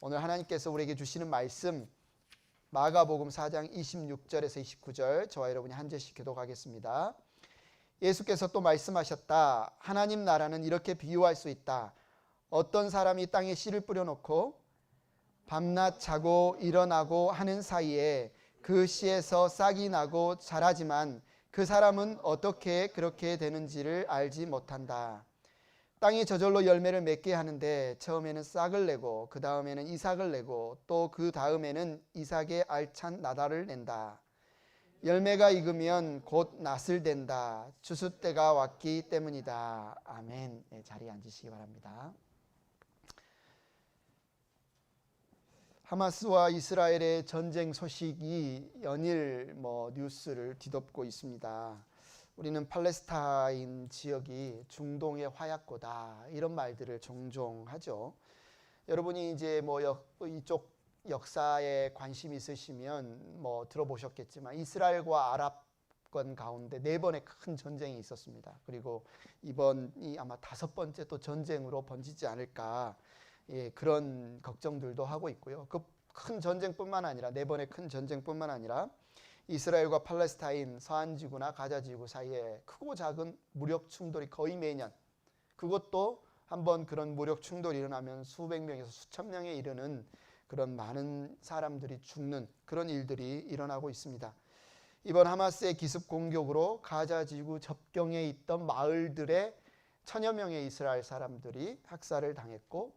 오늘 하나님께서 우리에게 주시는 말씀 마가복음 4장 26절에서 29절 저와 여러분이 한 절씩 교독하겠습니다. 예수께서 또 말씀하셨다. 하나님 나라는 이렇게 비유할 수 있다. 어떤 사람이 땅에 씨를 뿌려놓고 밤낮 자고 일어나고 하는 사이에 그 씨에서 싹이 나고 자라지만 그 사람은 어떻게 그렇게 되는지를 알지 못한다. 땅이 저절로 열매를 맺게 하는데 처음에는 싹을 내고 그 다음에는 이삭을 내고 또 그 다음에는 이삭의 알찬 나달을 낸다. 열매가 익으면 곧 낫을 댄다. 추수 때가 왔기 때문이다. 아멘. 네, 자리에 앉으시기 바랍니다. 하마스와 이스라엘의 전쟁 소식이 연일 뉴스를 뒤덮고 있습니다. 우리는 팔레스타인 지역이 중동의 화약고다 이런 말들을 종종 하죠. 여러분이 이제 이쪽 역사에 관심 있으시면 들어보셨겠지만 이스라엘과 아랍권 가운데 4번의 큰 전쟁이 있었습니다. 그리고 이번이 아마 5번째 또 전쟁으로 번지지 않을까 그런 걱정들도 하고 있고요. 그 큰 전쟁뿐만 아니라 4번의 큰 전쟁뿐만 아니라 이스라엘과 팔레스타인 서안지구나 가자지구 사이에 크고 작은 무력 충돌이 거의 매년, 그것도 한번 그런 무력 충돌이 일어나면 수백 명에서 수천 명에 이르는 그런 많은 사람들이 죽는 그런 일들이 일어나고 있습니다. 이번 하마스의 기습 공격으로 가자지구 접경에 있던 마을들의 1000여 명의 이스라엘 사람들이 학살을 당했고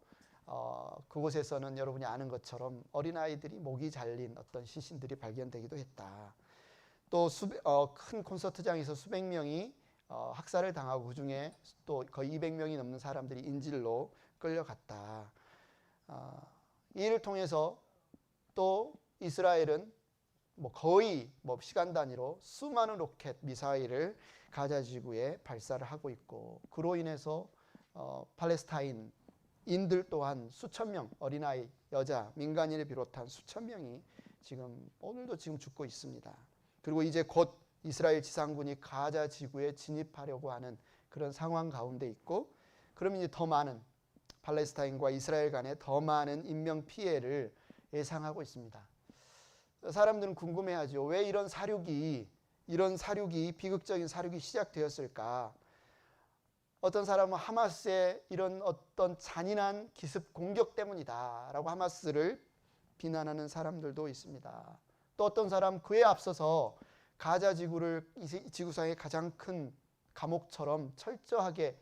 그곳에서는 여러분이 아는 것처럼 어린아이들이 목이 잘린 어떤 시신들이 발견되기도 했다. 또 큰 콘서트장에서 수백 명이 학살을 당하고 그 중에 또 거의 200명이 넘는 사람들이 인질로 끌려갔다. 이를 통해서 또 이스라엘은 거의 시간 단위로 수많은 로켓 미사일을 가자지구에 발사를 하고 있고, 그로 인해서 팔레스타인인들 또한 수천 명, 어린아이, 여자, 민간인을 비롯한 수천 명이 오늘도 죽고 있습니다. 그리고 이제 곧 이스라엘 지상군이 가자 지구에 진입하려고 하는 그런 상황 가운데 있고, 그러면 이제 더 많은 팔레스타인과 이스라엘 간에 더 많은 인명 피해를 예상하고 있습니다. 사람들은 궁금해하죠. 왜 이런 사륙이 비극적인 사륙이 시작되었을까? 어떤 사람은 하마스의 이런 어떤 잔인한 기습 공격 때문이다라고 하마스를 비난하는 사람들도 있습니다. 또 어떤 사람 그에 앞서서 가자 지구를 지구상의 가장 큰 감옥처럼 철저하게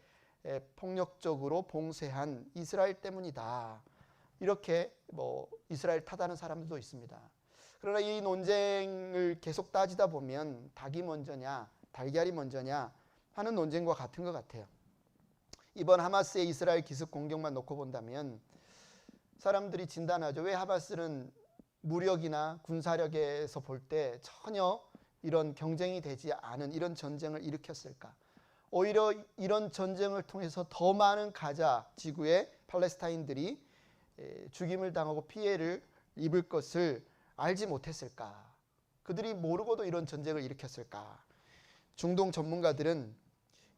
폭력적으로 봉쇄한 이스라엘 때문이다. 이렇게 이스라엘 탓하는 사람들도 있습니다. 그러나 이 논쟁을 계속 따지다 보면 닭이 먼저냐 달걀이 먼저냐 하는 논쟁과 같은 것 같아요. 이번 하마스의 이스라엘 기습 공격만 놓고 본다면 사람들이 진단하죠. 왜 하마스는 무력이나 군사력에서 볼 때 전혀 이런 경쟁이 되지 않은 이런 전쟁을 일으켰을까? 오히려 이런 전쟁을 통해서 더 많은 가자 지구의 팔레스타인들이 죽임을 당하고 피해를 입을 것을 알지 못했을까? 그들이 모르고도 이런 전쟁을 일으켰을까? 중동 전문가들은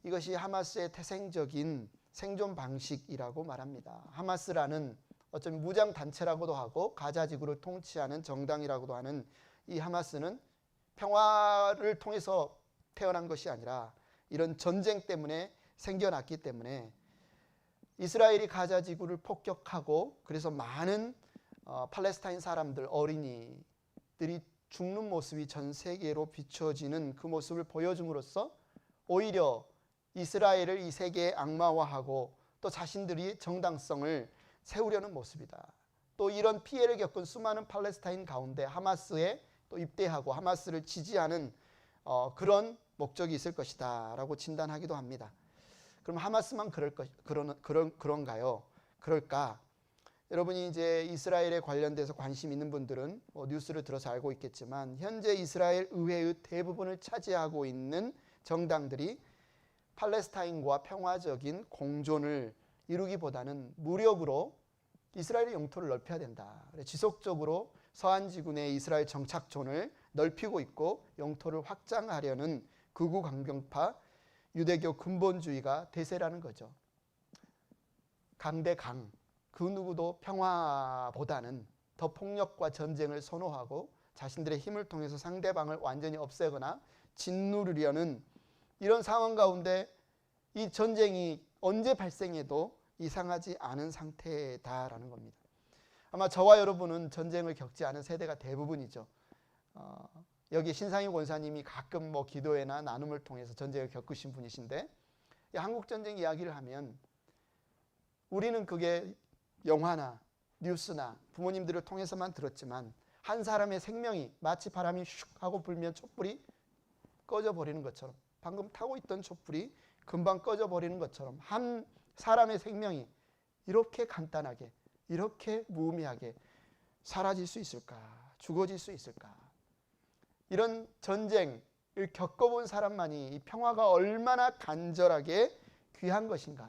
이것이 하마스의 태생적인 생존 방식이라고 말합니다. 하마스라는 어쩌면 무장 단체라고도 하고 가자 지구를 통치하는 정당이라고도 하는 이 하마스는 평화를 통해서 태어난 것이 아니라 이런 전쟁 때문에 생겨났기 때문에 이스라엘이 가자 지구를 폭격하고 그래서 많은 팔레스타인 사람들, 어린이들이 죽는 모습이 전 세계로 비춰지는 그 모습을 보여줌으로써 오히려 이스라엘을 이 세계에 악마화하고 또 자신들이 정당성을 세우려는 모습이다. 또 이런 피해를 겪은 수많은 팔레스타인 가운데 하마스에 또 입대하고 하마스를 지지하는 그런 목적이 있을 것이다 라고 진단하기도 합니다. 그럼 하마스만 그런가요? 그럴까? 여러분이 이제 이스라엘에 관련돼서 관심 있는 분들은 뉴스를 들어서 알고 있겠지만 현재 이스라엘 의회의 대부분을 차지하고 있는 정당들이 팔레스타인과 평화적인 공존을 이루기보다는 무력으로 이스라엘의 영토를 넓혀야 된다. 지속적으로 서안지구 내 이스라엘 정착존을 넓히고 있고 영토를 확장하려는 극우 강경파 유대교 근본주의가 대세라는 거죠. 강대강, 그 누구도 평화보다는 더 폭력과 전쟁을 선호하고 자신들의 힘을 통해서 상대방을 완전히 없애거나 짓누르려는 이런 상황 가운데 이 전쟁이 언제 발생해도 이상하지 않은 상태다라는 겁니다. 아마 저와 여러분은 전쟁을 겪지 않은 세대가 대부분이죠. 여기 신상희 권사님이 가끔 뭐 기도회나 나눔을 통해서 전쟁을 겪으신 분이신데, 이 한국 전쟁 이야기를 하면 우리는 그게 영화나 뉴스나 부모님들을 통해서만 들었지만, 한 사람의 생명이 마치 바람이 슉 하고 불면 촛불이 꺼져버리는 것처럼, 방금 타고 있던 촛불이 금방 꺼져버리는 것처럼 한 사람의 생명이 이렇게 간단하게, 이렇게 무의미하게 사라질 수 있을까? 죽어질 수 있을까? 이런 전쟁을 겪어본 사람만이 이 평화가 얼마나 간절하게 귀한 것인가,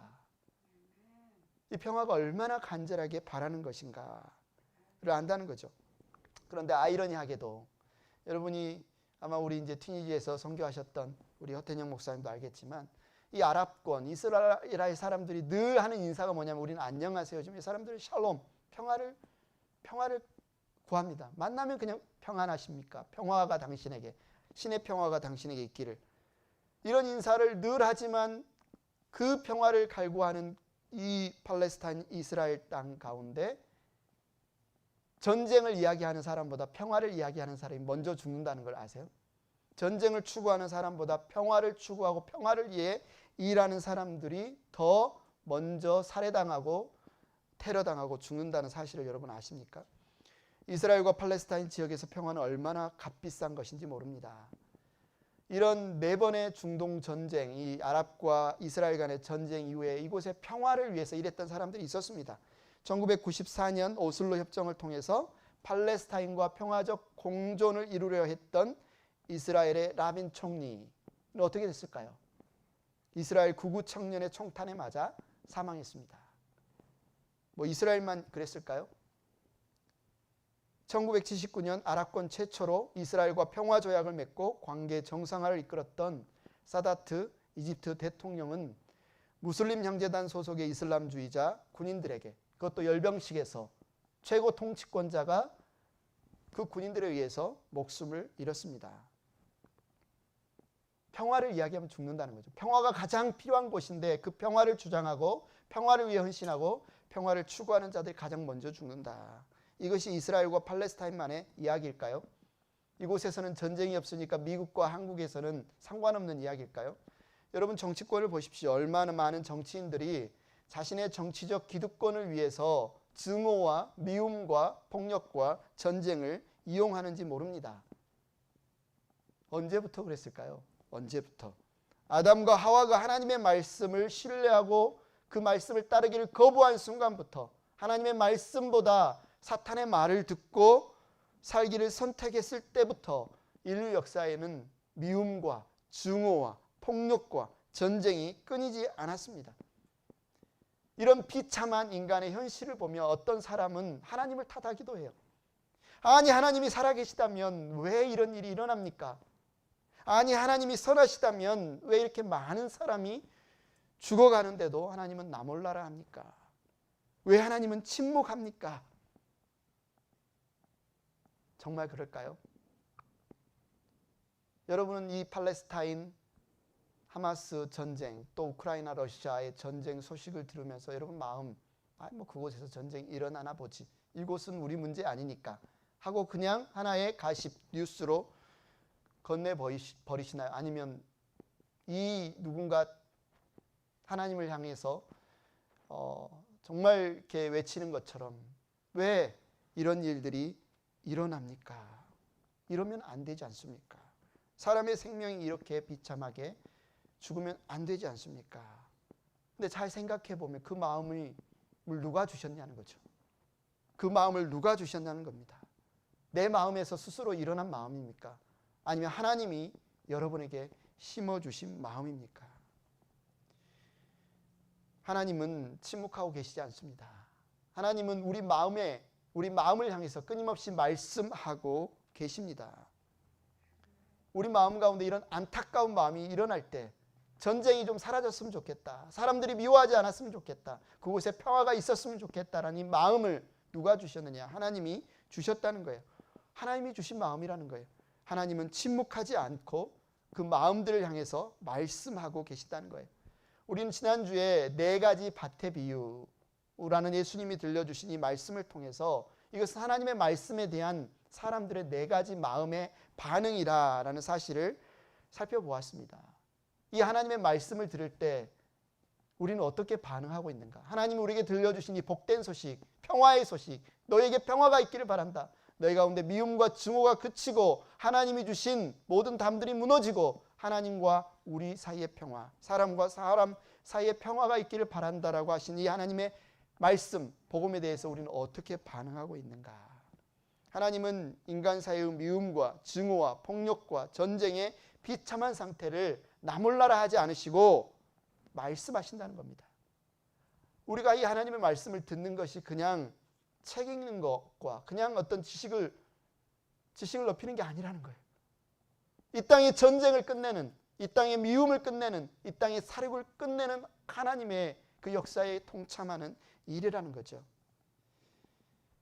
이 평화가 얼마나 간절하게 바라는 것인가를 안다는 거죠. 그런데 아이러니하게도 여러분이 아마 우리 이제 튀니지에서 선교하셨던 우리 허태영 목사님도 알겠지만, 이 아랍권 이스라엘 사람들이 늘 하는 인사가 뭐냐면, 우리는 안녕하세요. 지금 이 사람들은 샬롬, 평화를 구합니다. 만나면 그냥 평안하십니까? 평화가 당신에게, 신의 평화가 당신에게 있기를. 이런 인사를 늘 하지만 그 평화를 갈구하는 이 팔레스타인 이스라엘 땅 가운데 전쟁을 이야기하는 사람보다 평화를 이야기하는 사람이 먼저 죽는다는 걸 아세요? 전쟁을 추구하는 사람보다 평화를 추구하고 평화를 위해 일하는 사람들이 더 먼저 살해당하고 테러당하고 죽는다는 사실을 여러분 아십니까? 이스라엘과 팔레스타인 지역에서 평화는 얼마나 값비싼 것인지 모릅니다. 이런 4번의 중동 전쟁, 이 아랍과 이스라엘 간의 전쟁 이후에 이곳의 평화를 위해서 일했던 사람들이 있었습니다. 1994년 오슬로 협정을 통해서 팔레스타인과 평화적 공존을 이루려 했던 이스라엘의 라빈 총리는 어떻게 됐을까요? 이스라엘 구구 청년의 총탄에 맞아 사망했습니다. 뭐 이스라엘만 그랬을까요? 1979년 아랍권 최초로 이스라엘과 평화조약을 맺고 관계 정상화를 이끌었던 사다트 이집트 대통령은 무슬림 형제단 소속의 이슬람주의자 군인들에게, 그것도 열병식에서 최고 통치권자가 그 군인들에 의해서 목숨을 잃었습니다. 평화를 이야기하면 죽는다는 거죠. 평화가 가장 필요한 곳인데 그 평화를 주장하고 평화를 위해 헌신하고 평화를 추구하는 자들이 가장 먼저 죽는다. 이것이 이스라엘과 팔레스타인만의 이야기일까요? 이곳에서는 전쟁이 없으니까 미국과 한국에서는 상관없는 이야기일까요? 여러분 정치권을 보십시오. 얼마나 많은 정치인들이 자신의 정치적 기득권을 위해서 증오와 미움과 폭력과 전쟁을 이용하는지 모릅니다. 언제부터 그랬을까요? 언제부터? 아담과 하와가 하나님의 말씀을 신뢰하고 그 말씀을 따르기를 거부한 순간부터, 하나님의 말씀보다 사탄의 말을 듣고 살기를 선택했을 때부터 인류 역사에는 미움과 증오와 폭력과 전쟁이 끊이지 않았습니다. 이런 비참한 인간의 현실을 보며 어떤 사람은 하나님을 탓하기도 해요. 아니, 하나님이 살아계시다면 왜 이런 일이 일어납니까? 아니, 하나님이 선하시다면 왜 이렇게 많은 사람이 죽어가는데도 하나님은 나 몰라라 합니까? 왜 하나님은 침묵합니까? 정말 그럴까요? 여러분은 이 팔레스타인 하마스 전쟁, 또 우크라이나 러시아의 전쟁 소식을 들으면서 여러분 마음, 뭐 그곳에서 전쟁이 일어나나 보지, 이곳은 우리 문제 아니니까 하고 그냥 하나의 가십 뉴스로 건네버리시나요? 아니면 이 누군가 하나님을 향해서 정말 이렇게 외치는 것처럼 왜 이런 일들이 일어납니까? 이러면 안 되지 않습니까? 사람의 생명이 이렇게 비참하게 죽으면 안 되지 않습니까? 근데 잘 생각해 보면 그 마음을 누가 주셨냐는 거죠. 그 마음을 누가 주셨냐는 겁니다. 내 마음에서 스스로 일어난 마음입니까? 아니면 하나님이 여러분에게 심어주신 마음입니까? 하나님은 침묵하고 계시지 않습니다. 하나님은 우리 마음을 향해서 끊임없이 말씀하고 계십니다. 우리 마음 가운데 이런 안타까운 마음이 일어날 때 전쟁이 좀 사라졌으면 좋겠다. 사람들이 미워하지 않았으면 좋겠다. 그곳에 평화가 있었으면 좋겠다라는 이 마음을 누가 주셨느냐? 하나님이 주셨다는 거예요. 하나님이 주신 마음이라는 거예요. 하나님은 침묵하지 않고 그 마음들을 향해서 말씀하고 계시다는 거예요. 우리는 지난주에 4가지 밭의 비유라는 예수님이 들려주신 이 말씀을 통해서 이것은 하나님의 말씀에 대한 사람들의 4가지 마음의 반응이라는 사실을 살펴보았습니다. 이 하나님의 말씀을 들을 때 우리는 어떻게 반응하고 있는가? 하나님이 우리에게 들려주신 이 복된 소식, 평화의 소식, 너에게 평화가 있기를 바란다. 너희 가운데 미움과 증오가 그치고 하나님이 주신 모든 담들이 무너지고 하나님과 우리 사이의 평화, 사람과 사람 사이의 평화가 있기를 바란다라고 하신 이 하나님의 말씀, 복음에 대해서 우리는 어떻게 반응하고 있는가? 하나님은 인간 사이의 미움과 증오와 폭력과 전쟁의 비참한 상태를 나몰라라 하지 않으시고 말씀하신다는 겁니다. 우리가 이 하나님의 말씀을 듣는 것이 그냥 책 읽는 것과 그냥 어떤 지식을 넓히는 게 아니라는 거예요. 이 땅의 전쟁을 끝내는, 이 땅의 미움을 끝내는, 이 땅의 살육을 끝내는 하나님의 그 역사에 동참하는 일이라는 거죠.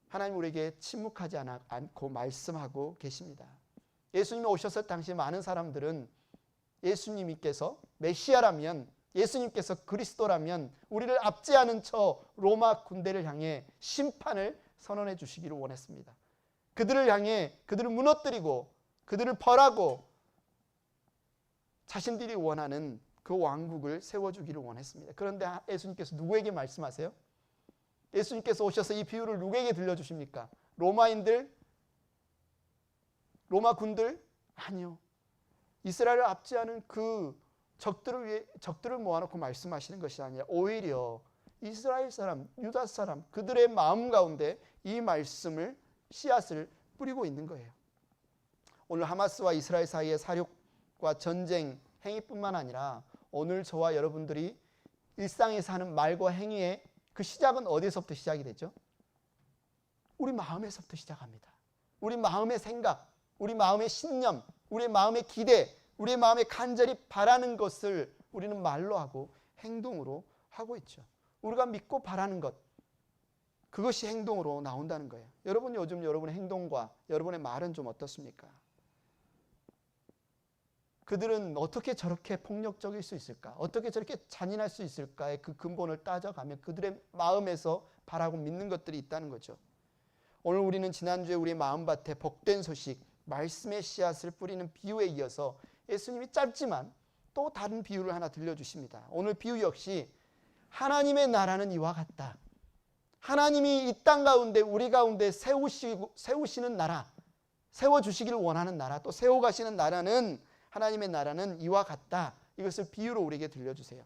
하나님 우리에게 침묵하지 않고 말씀하고 계십니다. 예수님이 오셨을 당시 많은 사람들은 예수님께서 메시아라면, 예수님께서 그리스도라면 우리를 압제하는 저 로마 군대를 향해 심판을 선언해 주시기를 원했습니다. 그들을 향해 그들을 무너뜨리고 그들을 벌하고 자신들이 원하는 그 왕국을 세워주기를 원했습니다. 그런데 예수님께서 누구에게 말씀하세요? 예수님께서 오셔서 이 비유를 누구에게 들려주십니까? 로마인들? 로마 군들? 아니요. 이스라엘을 압제하는 그 적들을 모아놓고 말씀하시는 것이 아니라 오히려 이스라엘 사람, 유다 사람, 그들의 마음 가운데 이 말씀을, 씨앗을 뿌리고 있는 거예요. 오늘 하마스와 이스라엘 사이의 살육과 전쟁 행위뿐만 아니라 오늘 저와 여러분들이 일상에서 하는 말과 행위의 그 시작은 어디서부터 시작이 되죠? 우리 마음에서부터 시작합니다. 우리 마음의 생각, 우리 마음의 신념, 우리의 마음의 기대, 우리의 마음에 간절히 바라는 것을 우리는 말로 하고 행동으로 하고 있죠. 우리가 믿고 바라는 것, 그것이 행동으로 나온다는 거예요. 여러분 요즘 여러분의 행동과 여러분의 말은 좀 어떻습니까? 그들은 어떻게 저렇게 폭력적일 수 있을까? 어떻게 저렇게 잔인할 수 있을까의 그 근본을 따져가면 그들의 마음에서 바라고 믿는 것들이 있다는 거죠. 오늘 우리는 지난주에 우리의 마음밭에 복된 소식, 말씀의 씨앗을 뿌리는 비유에 이어서 예수님이 짧지만 또 다른 비유를 하나 들려주십니다. 오늘 비유 역시 하나님의 나라는 이와 같다. 하나님이 이 땅 가운데 우리 가운데 세우시는 나라, 세워주시기를 원하는 나라, 또 세워가시는 나라는 하나님의 나라는 이와 같다. 이것을 비유로 우리에게 들려주세요.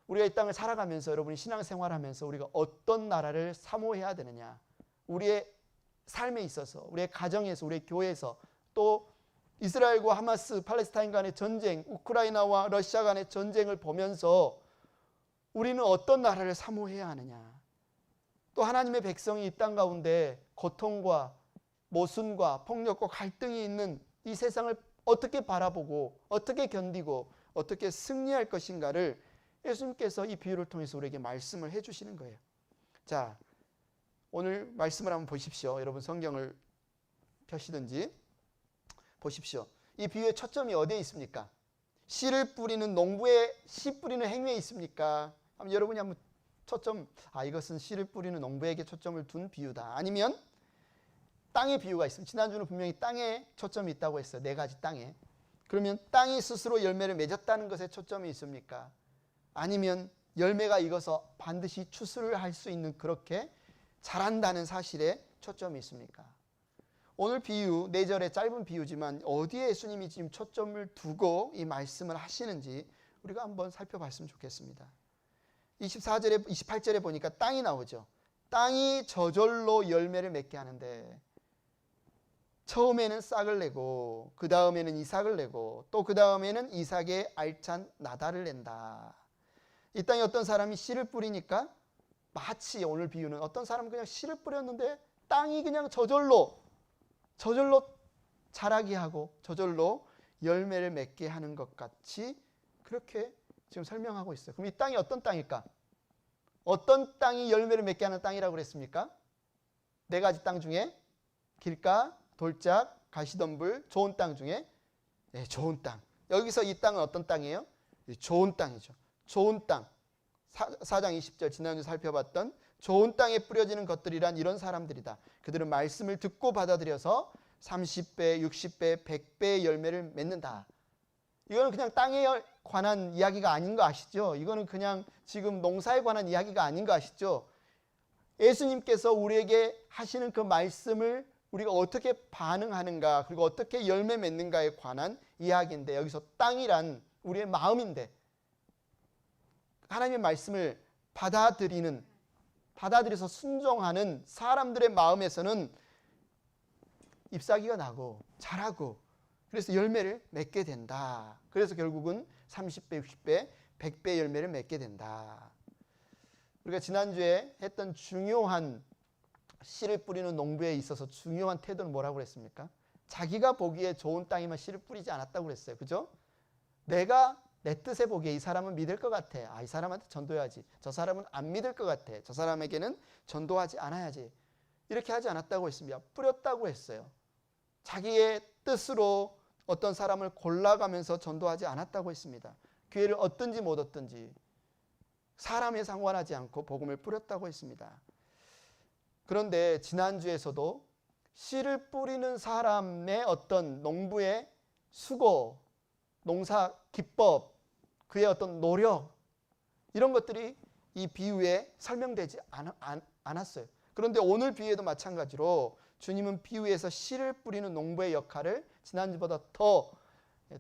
우리가 이 땅을 살아가면서 여러분이 신앙생활하면서 우리가 어떤 나라를 사모해야 되느냐, 우리의 삶에 있어서, 우리의 가정에서, 우리의 교회에서, 또 이스라엘과 하마스, 팔레스타인 간의 전쟁, 우크라이나와 러시아 간의 전쟁을 보면서 우리는 어떤 나라를 사모해야 하느냐, 또 하나님의 백성이 이 땅 가운데 고통과 모순과 폭력과 갈등이 있는 이 세상을 어떻게 바라보고 어떻게 견디고 어떻게 승리할 것인가를 예수님께서 이 비유를 통해서 우리에게 말씀을 해주시는 거예요. 자, 오늘 말씀을 한번 보십시오. 여러분 성경을 펴시든지 보십시오. 이 비유의 초점이 어디에 있습니까? 씨를 뿌리는 농부의 씨 뿌리는 행위에 있습니까? 여러분이 한번 초점, 이것은 씨를 뿌리는 농부에게 초점을 둔 비유다. 아니면 땅의 비유가 있습니다. 지난주는 분명히 땅에 초점이 있다고 했어요. 4가지 땅에. 그러면 땅이 스스로 열매를 맺었다는 것에 초점이 있습니까? 아니면 열매가 익어서 반드시 추수를 할 수 있는, 그렇게 자란다는 사실에 초점이 있습니까? 오늘 비유, 4절의 짧은 비유지만 어디에 예수님이 지금 초점을 두고 이 말씀을 하시는지 우리가 한번 살펴봤으면 좋겠습니다. 24절에, 28절에 보니까 땅이 나오죠. 땅이 저절로 열매를 맺게 하는데 처음에는 싹을 내고 그 다음에는 이삭을 내고 또 그 다음에는 이삭의 알찬 나달을 낸다. 이 땅에 어떤 사람이 씨를 뿌리니까 마치 오늘 비유는 어떤 사람은 그냥 씨를 뿌렸는데 땅이 그냥 저절로 자라게 하고 저절로 열매를 맺게 하는 것 같이 그렇게 지금 설명하고 있어요. 그럼 이 땅이 어떤 땅일까? 어떤 땅이 열매를 맺게 하는 땅이라고 그랬습니까? 네 가지 땅 중에 길가, 돌짝, 가시덤불, 좋은 땅 중에 좋은 땅. 여기서 이 땅은 어떤 땅이에요? 좋은 땅이죠. 좋은 땅. 4장 20절 지난주 살펴봤던 좋은 땅에 뿌려지는 것들이란 이런 사람들이다. 그들은 말씀을 듣고 받아들여서 30배, 60배, 100배의 열매를 맺는다. 이거는 그냥 땅에 관한 이야기가 아닌 거 아시죠? 이거는 그냥 지금 농사에 관한 이야기가 아닌 거 아시죠? 예수님께서 우리에게 하시는 그 말씀을 우리가 어떻게 반응하는가, 그리고 어떻게 열매 맺는가에 관한 이야기인데, 여기서 땅이란 우리의 마음인데, 하나님의 말씀을 받아들여서 순종하는 사람들의 마음에서는 잎사귀가 나고 자라고, 그래서 열매를 맺게 된다. 그래서 결국은 30배, 60배, 100배 열매를 맺게 된다. 우리가 지난주에 했던 중요한 씨를 뿌리는 농부에 있어서 중요한 태도는 뭐라고 그랬습니까? 자기가 보기에 좋은 땅에만 씨를 뿌리지 않았다고 그랬어요. 그죠? 내가 내 뜻에 보기에 이 사람은 믿을 것 같아. 이 사람한테 전도해야지. 저 사람은 안 믿을 것 같아. 저 사람에게는 전도하지 않아야지. 이렇게 하지 않았다고 했습니다. 뿌렸다고 했어요. 자기의 뜻으로 어떤 사람을 골라가면서 전도하지 않았다고 했습니다. 기회를 얻든지 못 얻든지 사람에 상관하지 않고 복음을 뿌렸다고 했습니다. 그런데 지난주에서도 씨를 뿌리는 사람의 어떤 농부의 수고, 농사 기법, 그의 어떤 노력, 이런 것들이 이 비유에 설명되지 않았어요. 그런데 오늘 비유에도 마찬가지로 주님은 비유에서 씨를 뿌리는 농부의 역할을 지난주보다 더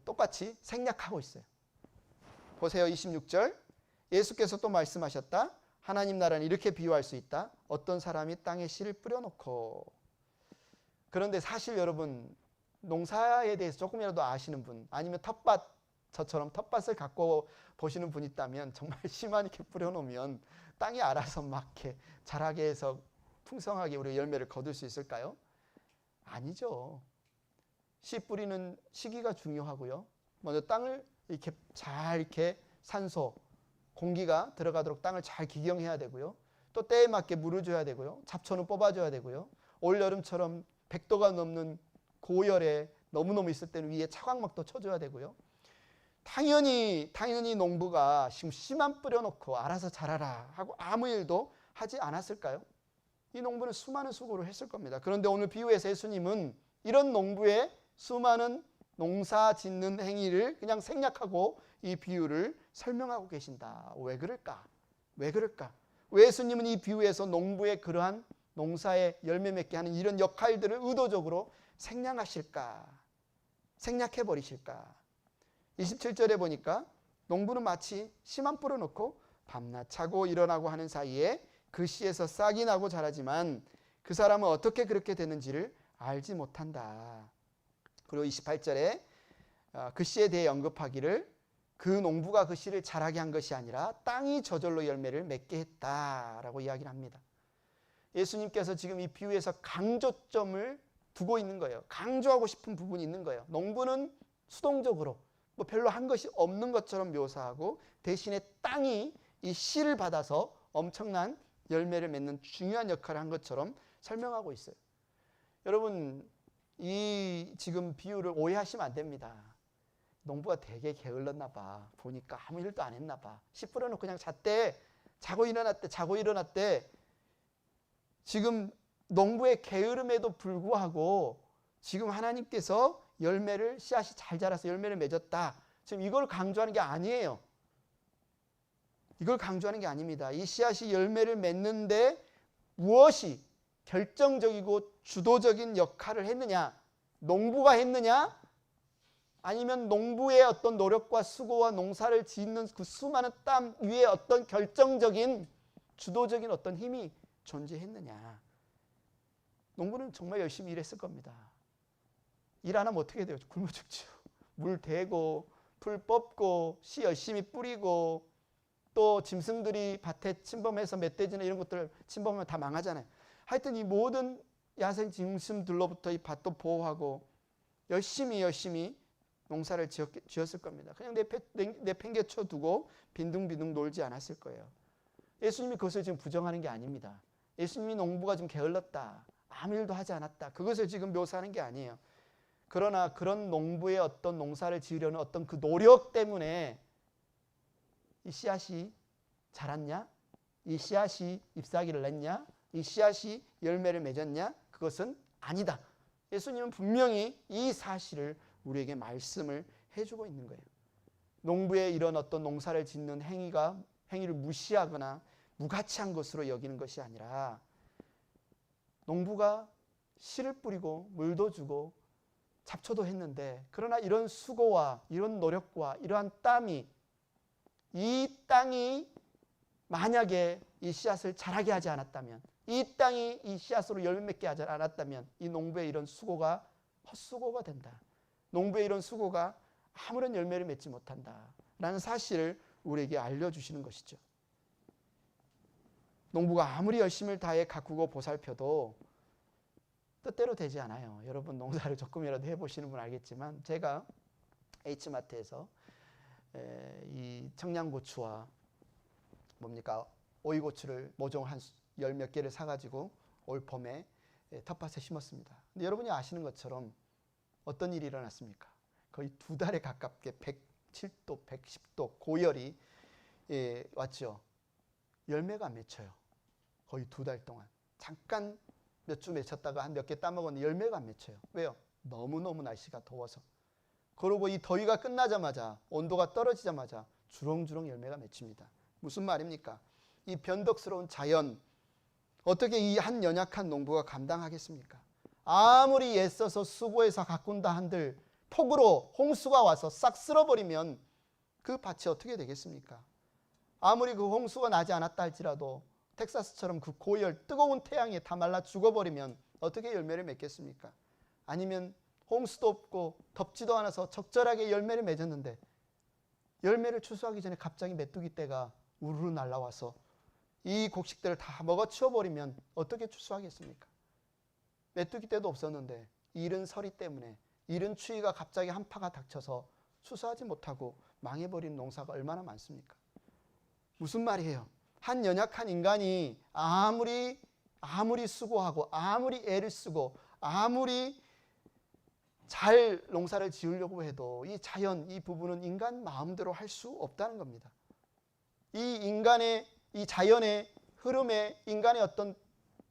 똑같이 생략하고 있어요. 보세요. 26절. 예수께서 또 말씀하셨다. 하나님 나라는 이렇게 비유할 수 있다. 어떤 사람이 땅에 씨를 뿌려놓고. 그런데 사실 여러분, 농사에 대해서 조금이라도 아시는 분, 아니면 텃밭, 저처럼 텃밭을 갖고 보시는 분이 있다면 정말 씨만 이렇게 뿌려놓으면 땅이 알아서 막 이렇게 자라게 해서 풍성하게 우리 열매를 거둘 수 있을까요? 아니죠. 씨 뿌리는 시기가 중요하고요. 먼저 땅을 이렇게 잘 이렇게 산소, 공기가 들어가도록 땅을 잘 기경해야 되고요. 또 때에 맞게 물을 줘야 되고요. 잡초는 뽑아줘야 되고요. 올여름처럼 100도가 넘는 고열에 너무너무 있을 때는 위에 차광막도 쳐줘야 되고요. 당연히 농부가 지금 씨만 뿌려놓고 알아서 자라라 하고 아무 일도 하지 않았을까요? 이 농부는 수많은 수고를 했을 겁니다. 그런데 오늘 비유에서 예수님은 이런 농부의 수많은 농사 짓는 행위를 그냥 생략하고 이 비유를 설명하고 계신다. 왜 그럴까? 왜 그럴까? 왜 예수님은 이 비유에서 농부의 그러한 농사에 열매 맺게 하는 이런 역할들을 의도적으로 생략하실까? 생략해 버리실까? 27절에 보니까 농부는 마치 씨만 뿌려놓고 밤낮 자고 일어나고 하는 사이에 그 씨에서 싹이 나고 자라지만 그 사람은 어떻게 그렇게 되는지를 알지 못한다. 그리고 28절에 그 씨에 대해 언급하기를 그 농부가 그 씨를 자라게 한 것이 아니라 땅이 저절로 열매를 맺게 했다라고 이야기를 합니다. 예수님께서 지금 이 비유에서 강조점을 두고 있는 거예요. 강조하고 싶은 부분이 있는 거예요. 농부는 수동적으로 뭐 별로 한 것이 없는 것처럼 묘사하고 대신에 땅이 이 씨를 받아서 엄청난 열매를 맺는 중요한 역할을 한 것처럼 설명하고 있어요. 여러분, 이 지금 비유를 오해하시면 안 됩니다. 농부가 되게 게을렀나 봐. 보니까 아무 일도 안 했나 봐. 씨 뿌려놓고 그냥 잤대. 자고 일어났대. 지금 농부의 게으름에도 불구하고 지금 하나님께서 열매를, 씨앗이 잘 자라서 열매를 맺었다. 지금 이걸 강조하는 게 아니에요. 이걸 강조하는 게 아닙니다. 이 씨앗이 열매를 맺는데 무엇이 결정적이고 주도적인 역할을 했느냐? 농부가 했느냐? 아니면 농부의 어떤 노력과 수고와 농사를 짓는 그 수많은 땀 위에 어떤 결정적인 주도적인 어떤 힘이 존재했느냐? 농부는 정말 열심히 일했을 겁니다. 일 안 하면 어떻게 돼요? 굶어 죽죠. 물 대고 풀 뽑고 씨 열심히 뿌리고 또 짐승들이 밭에 침범해서 멧돼지나 이런 것들 침범하면 다 망하잖아요. 하여튼 이 모든 야생 짐승들로부터 이 밭도 보호하고 열심히 농사를 지었을 겁니다. 그냥 내팽개쳐 두고 빈둥빈둥 놀지 않았을 거예요. 예수님이 그것을 지금 부정하는 게 아닙니다. 예수님이 농부가 좀 게을렀다, 아무 일도 하지 않았다, 그것을 지금 묘사하는 게 아니에요. 그러나 그런 농부의 어떤 농사를 지으려는 어떤 그 노력 때문에 이 씨앗이 자랐냐? 이 씨앗이 잎사귀를 냈냐? 이 씨앗이 열매를 맺었냐? 그것은 아니다. 예수님은 분명히 이 사실을 우리에게 말씀을 해주고 있는 거예요. 농부의 이런 어떤 농사를 짓는 행위를 무시하거나 무가치한 것으로 여기는 것이 아니라, 농부가 씨를 뿌리고 물도 주고 잡초도 했는데, 그러나 이런 수고와 이런 노력과 이러한 땀이, 이 땅이 만약에 이 씨앗을 자라게 하지 않았다면, 이 땅이 이 씨앗으로 열매 맺게 하지 않았다면 이 농부의 이런 수고가 헛수고가 된다. 농부의 이런 수고가 아무런 열매를 맺지 못한다 라는 사실을 우리에게 알려주시는 것이죠. 농부가 아무리 열심을 다해 가꾸고 보살펴도 뜻대로 되지 않아요. 여러분 농사를 조금이라도 해보시는 분 알겠지만, 제가 H마트에서 이 청양고추와 오이고추를 모종 한 열 몇 개를 사가지고 올 봄에 텃밭에 심었습니다. 근데 여러분이 아시는 것처럼 어떤 일이 일어났습니까? 거의 2달에 가깝게 107도, 110도 고열이 왔죠. 열매가 안 맺혀요. 거의 2달 동안. 잠깐 몇 주 맺혔다가 한 몇 개 따먹었는데 열매가 안 맺혀요. 왜요? 너무너무 날씨가 더워서. 그리고 이 더위가 끝나자마자, 온도가 떨어지자마자 주렁주렁 열매가 맺힙니다. 무슨 말입니까? 이 변덕스러운 자연, 어떻게 이 한 연약한 농부가 감당하겠습니까? 아무리 애써서 수고해서 가꾼다 한들 폭우로 홍수가 와서 싹 쓸어버리면 그 밭이 어떻게 되겠습니까? 아무리 그 홍수가 나지 않았다 할지라도 텍사스처럼 그 고열, 뜨거운 태양에 다 말라 죽어버리면 어떻게 열매를 맺겠습니까? 아니면 홍수도 없고 덥지도 않아서 적절하게 열매를 맺었는데 열매를 추수하기 전에 갑자기 메뚜기 떼가 우르르 날아와서 이 곡식들을 다 먹어치워버리면 어떻게 추수하겠습니까? 메뚜기 떼도 없었는데 이른 서리 때문에, 이른 추위가 갑자기 한파가 닥쳐서 추수하지 못하고 망해버린 농사가 얼마나 많습니까? 무슨 말이에요? 한 연약한 인간이 아무리 수고하고 아무리 애를 쓰고 아무리 잘 농사를 지으려고 해도 이 자연, 이 부분은 인간 마음대로 할 수 없다는 겁니다. 이 자연의 흐름에 인간의 어떤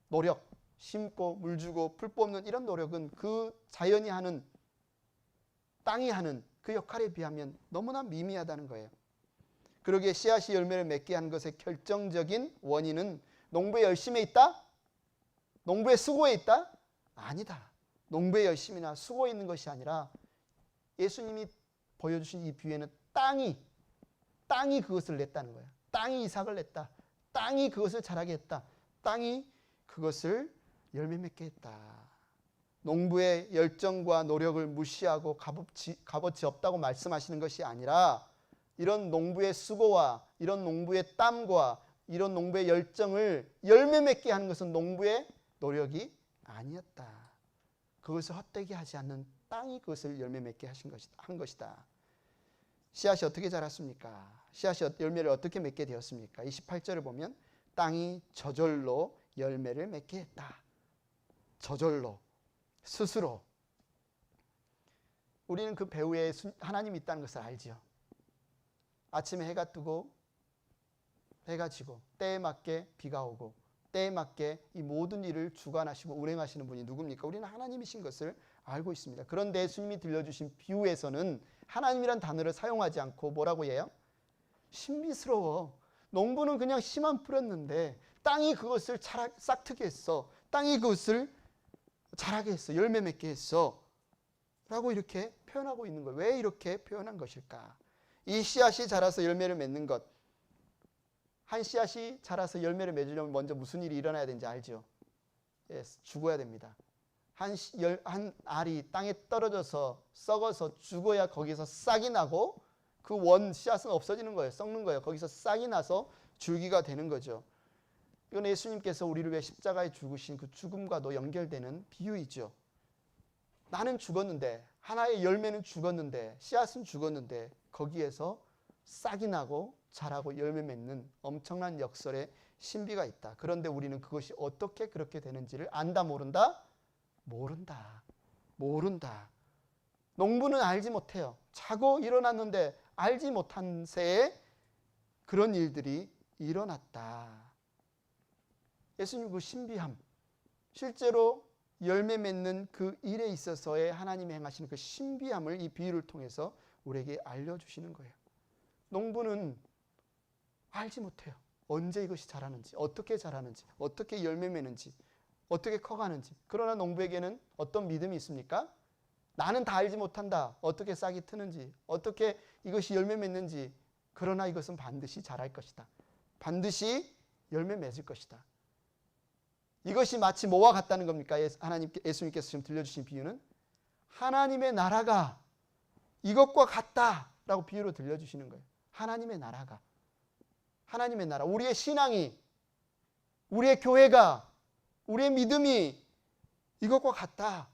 노력, 심고 물 주고 풀 뽑는 이런 노력은 그 자연이 하는, 땅이 하는 그 역할에 비하면 너무나 미미하다는 거예요. 그러기에 씨앗이 열매를 맺게 한 것의 결정적인 원인은 농부의 열심에 있다? 농부의 수고에 있다? 아니다. 농부의 열심이나 수고에 있는 것이 아니라 예수님이 보여주신 이 비유에는 땅이 그것을 냈다는 거예요. 땅이 이삭을 냈다. 땅이 그것을 자라게 했다. 땅이 그것을 열매 맺게 했다. 농부의 열정과 노력을 무시하고 값어치 없다고 말씀하시는 것이 아니라, 이런 농부의 수고와 이런 농부의 땀과 이런 농부의 열정을 열매 맺게 하는 것은 농부의 노력이 아니었다. 그것을 헛되게 하지 않는 땅이 그것을 열매 맺게 한 것이다. 씨앗이 어떻게 자랐습니까? 씨앗이 열매를 어떻게 맺게 되었습니까? 28절을 보면 땅이 저절로 열매를 맺게 했다. 저절로, 스스로. 우리는 그 배후에 하나님이 있다는 것을 알지요. 아침에 해가 뜨고 해가 지고 때에 맞게 비가 오고 때에 맞게 이 모든 일을 주관하시고 운행하시는 분이 누굽니까? 우리는 하나님이신 것을 알고 있습니다. 그런데 예수님이 들려주신 비유에서는 하나님이란 단어를 사용하지 않고 뭐라고 해요? 신비스러워. 농부는 그냥 씨만 뿌렸는데 땅이 그것을 싹트게 했어. 땅이 그것을 자라게 했어. 열매 맺게 했어. 라고 이렇게 표현하고 있는 거예요. 왜 이렇게 표현한 것일까? 이 씨앗이 자라서 열매를 맺는 것. 한 씨앗이 자라서 열매를 맺으려면 먼저 무슨 일이 일어나야 되는지 알죠? 예, 죽어야 됩니다. 한 알이 땅에 떨어져서 썩어서 죽어야 거기서 싹이 나고 그 씨앗은 없어지는 거예요. 썩는 거예요. 거기서 싹이 나서 줄기가 되는 거죠. 이건 예수님께서 우리를 위해 십자가에 죽으신 그 죽음과도 연결되는 비유이죠. 나는 죽었는데 하나의 열매는 죽었는데, 씨앗은 죽었는데 거기에서 싹이 나고 자라고 열매 맺는 엄청난 역설의 신비가 있다. 그런데 우리는 그것이 어떻게 그렇게 되는지를 안다, 모른다? 모른다. 농부는 알지 못해요. 자고 일어났는데 알지 못한 새에 그런 일들이 일어났다. 예수님 그 신비함, 실제로 열매 맺는 그 일에 있어서의 하나님이 행하시는 그 신비함을 이 비유를 통해서 우리에게 알려주시는 거예요. 농부는 알지 못해요. 언제 이것이 자라는지, 어떻게 자라는지, 어떻게 열매 맺는지, 어떻게 커가는지. 그러나 농부에게는 어떤 믿음이 있습니까? 나는 다 알지 못한다. 어떻게 싹이 트는지, 어떻게 이것이 열매 맺는지. 그러나 이것은 반드시 자랄 것이다. 반드시 열매 맺을 것이다. 이것이 마치 뭐와 같다는 겁니까? 예수님께서 지금 들려주신 비유는 하나님의 나라가 이것과 같다라고 비유로 들려주시는 거예요. 하나님의 나라가, 하나님의 나라, 우리의 신앙이, 우리의 교회가, 우리의 믿음이 이것과 같다.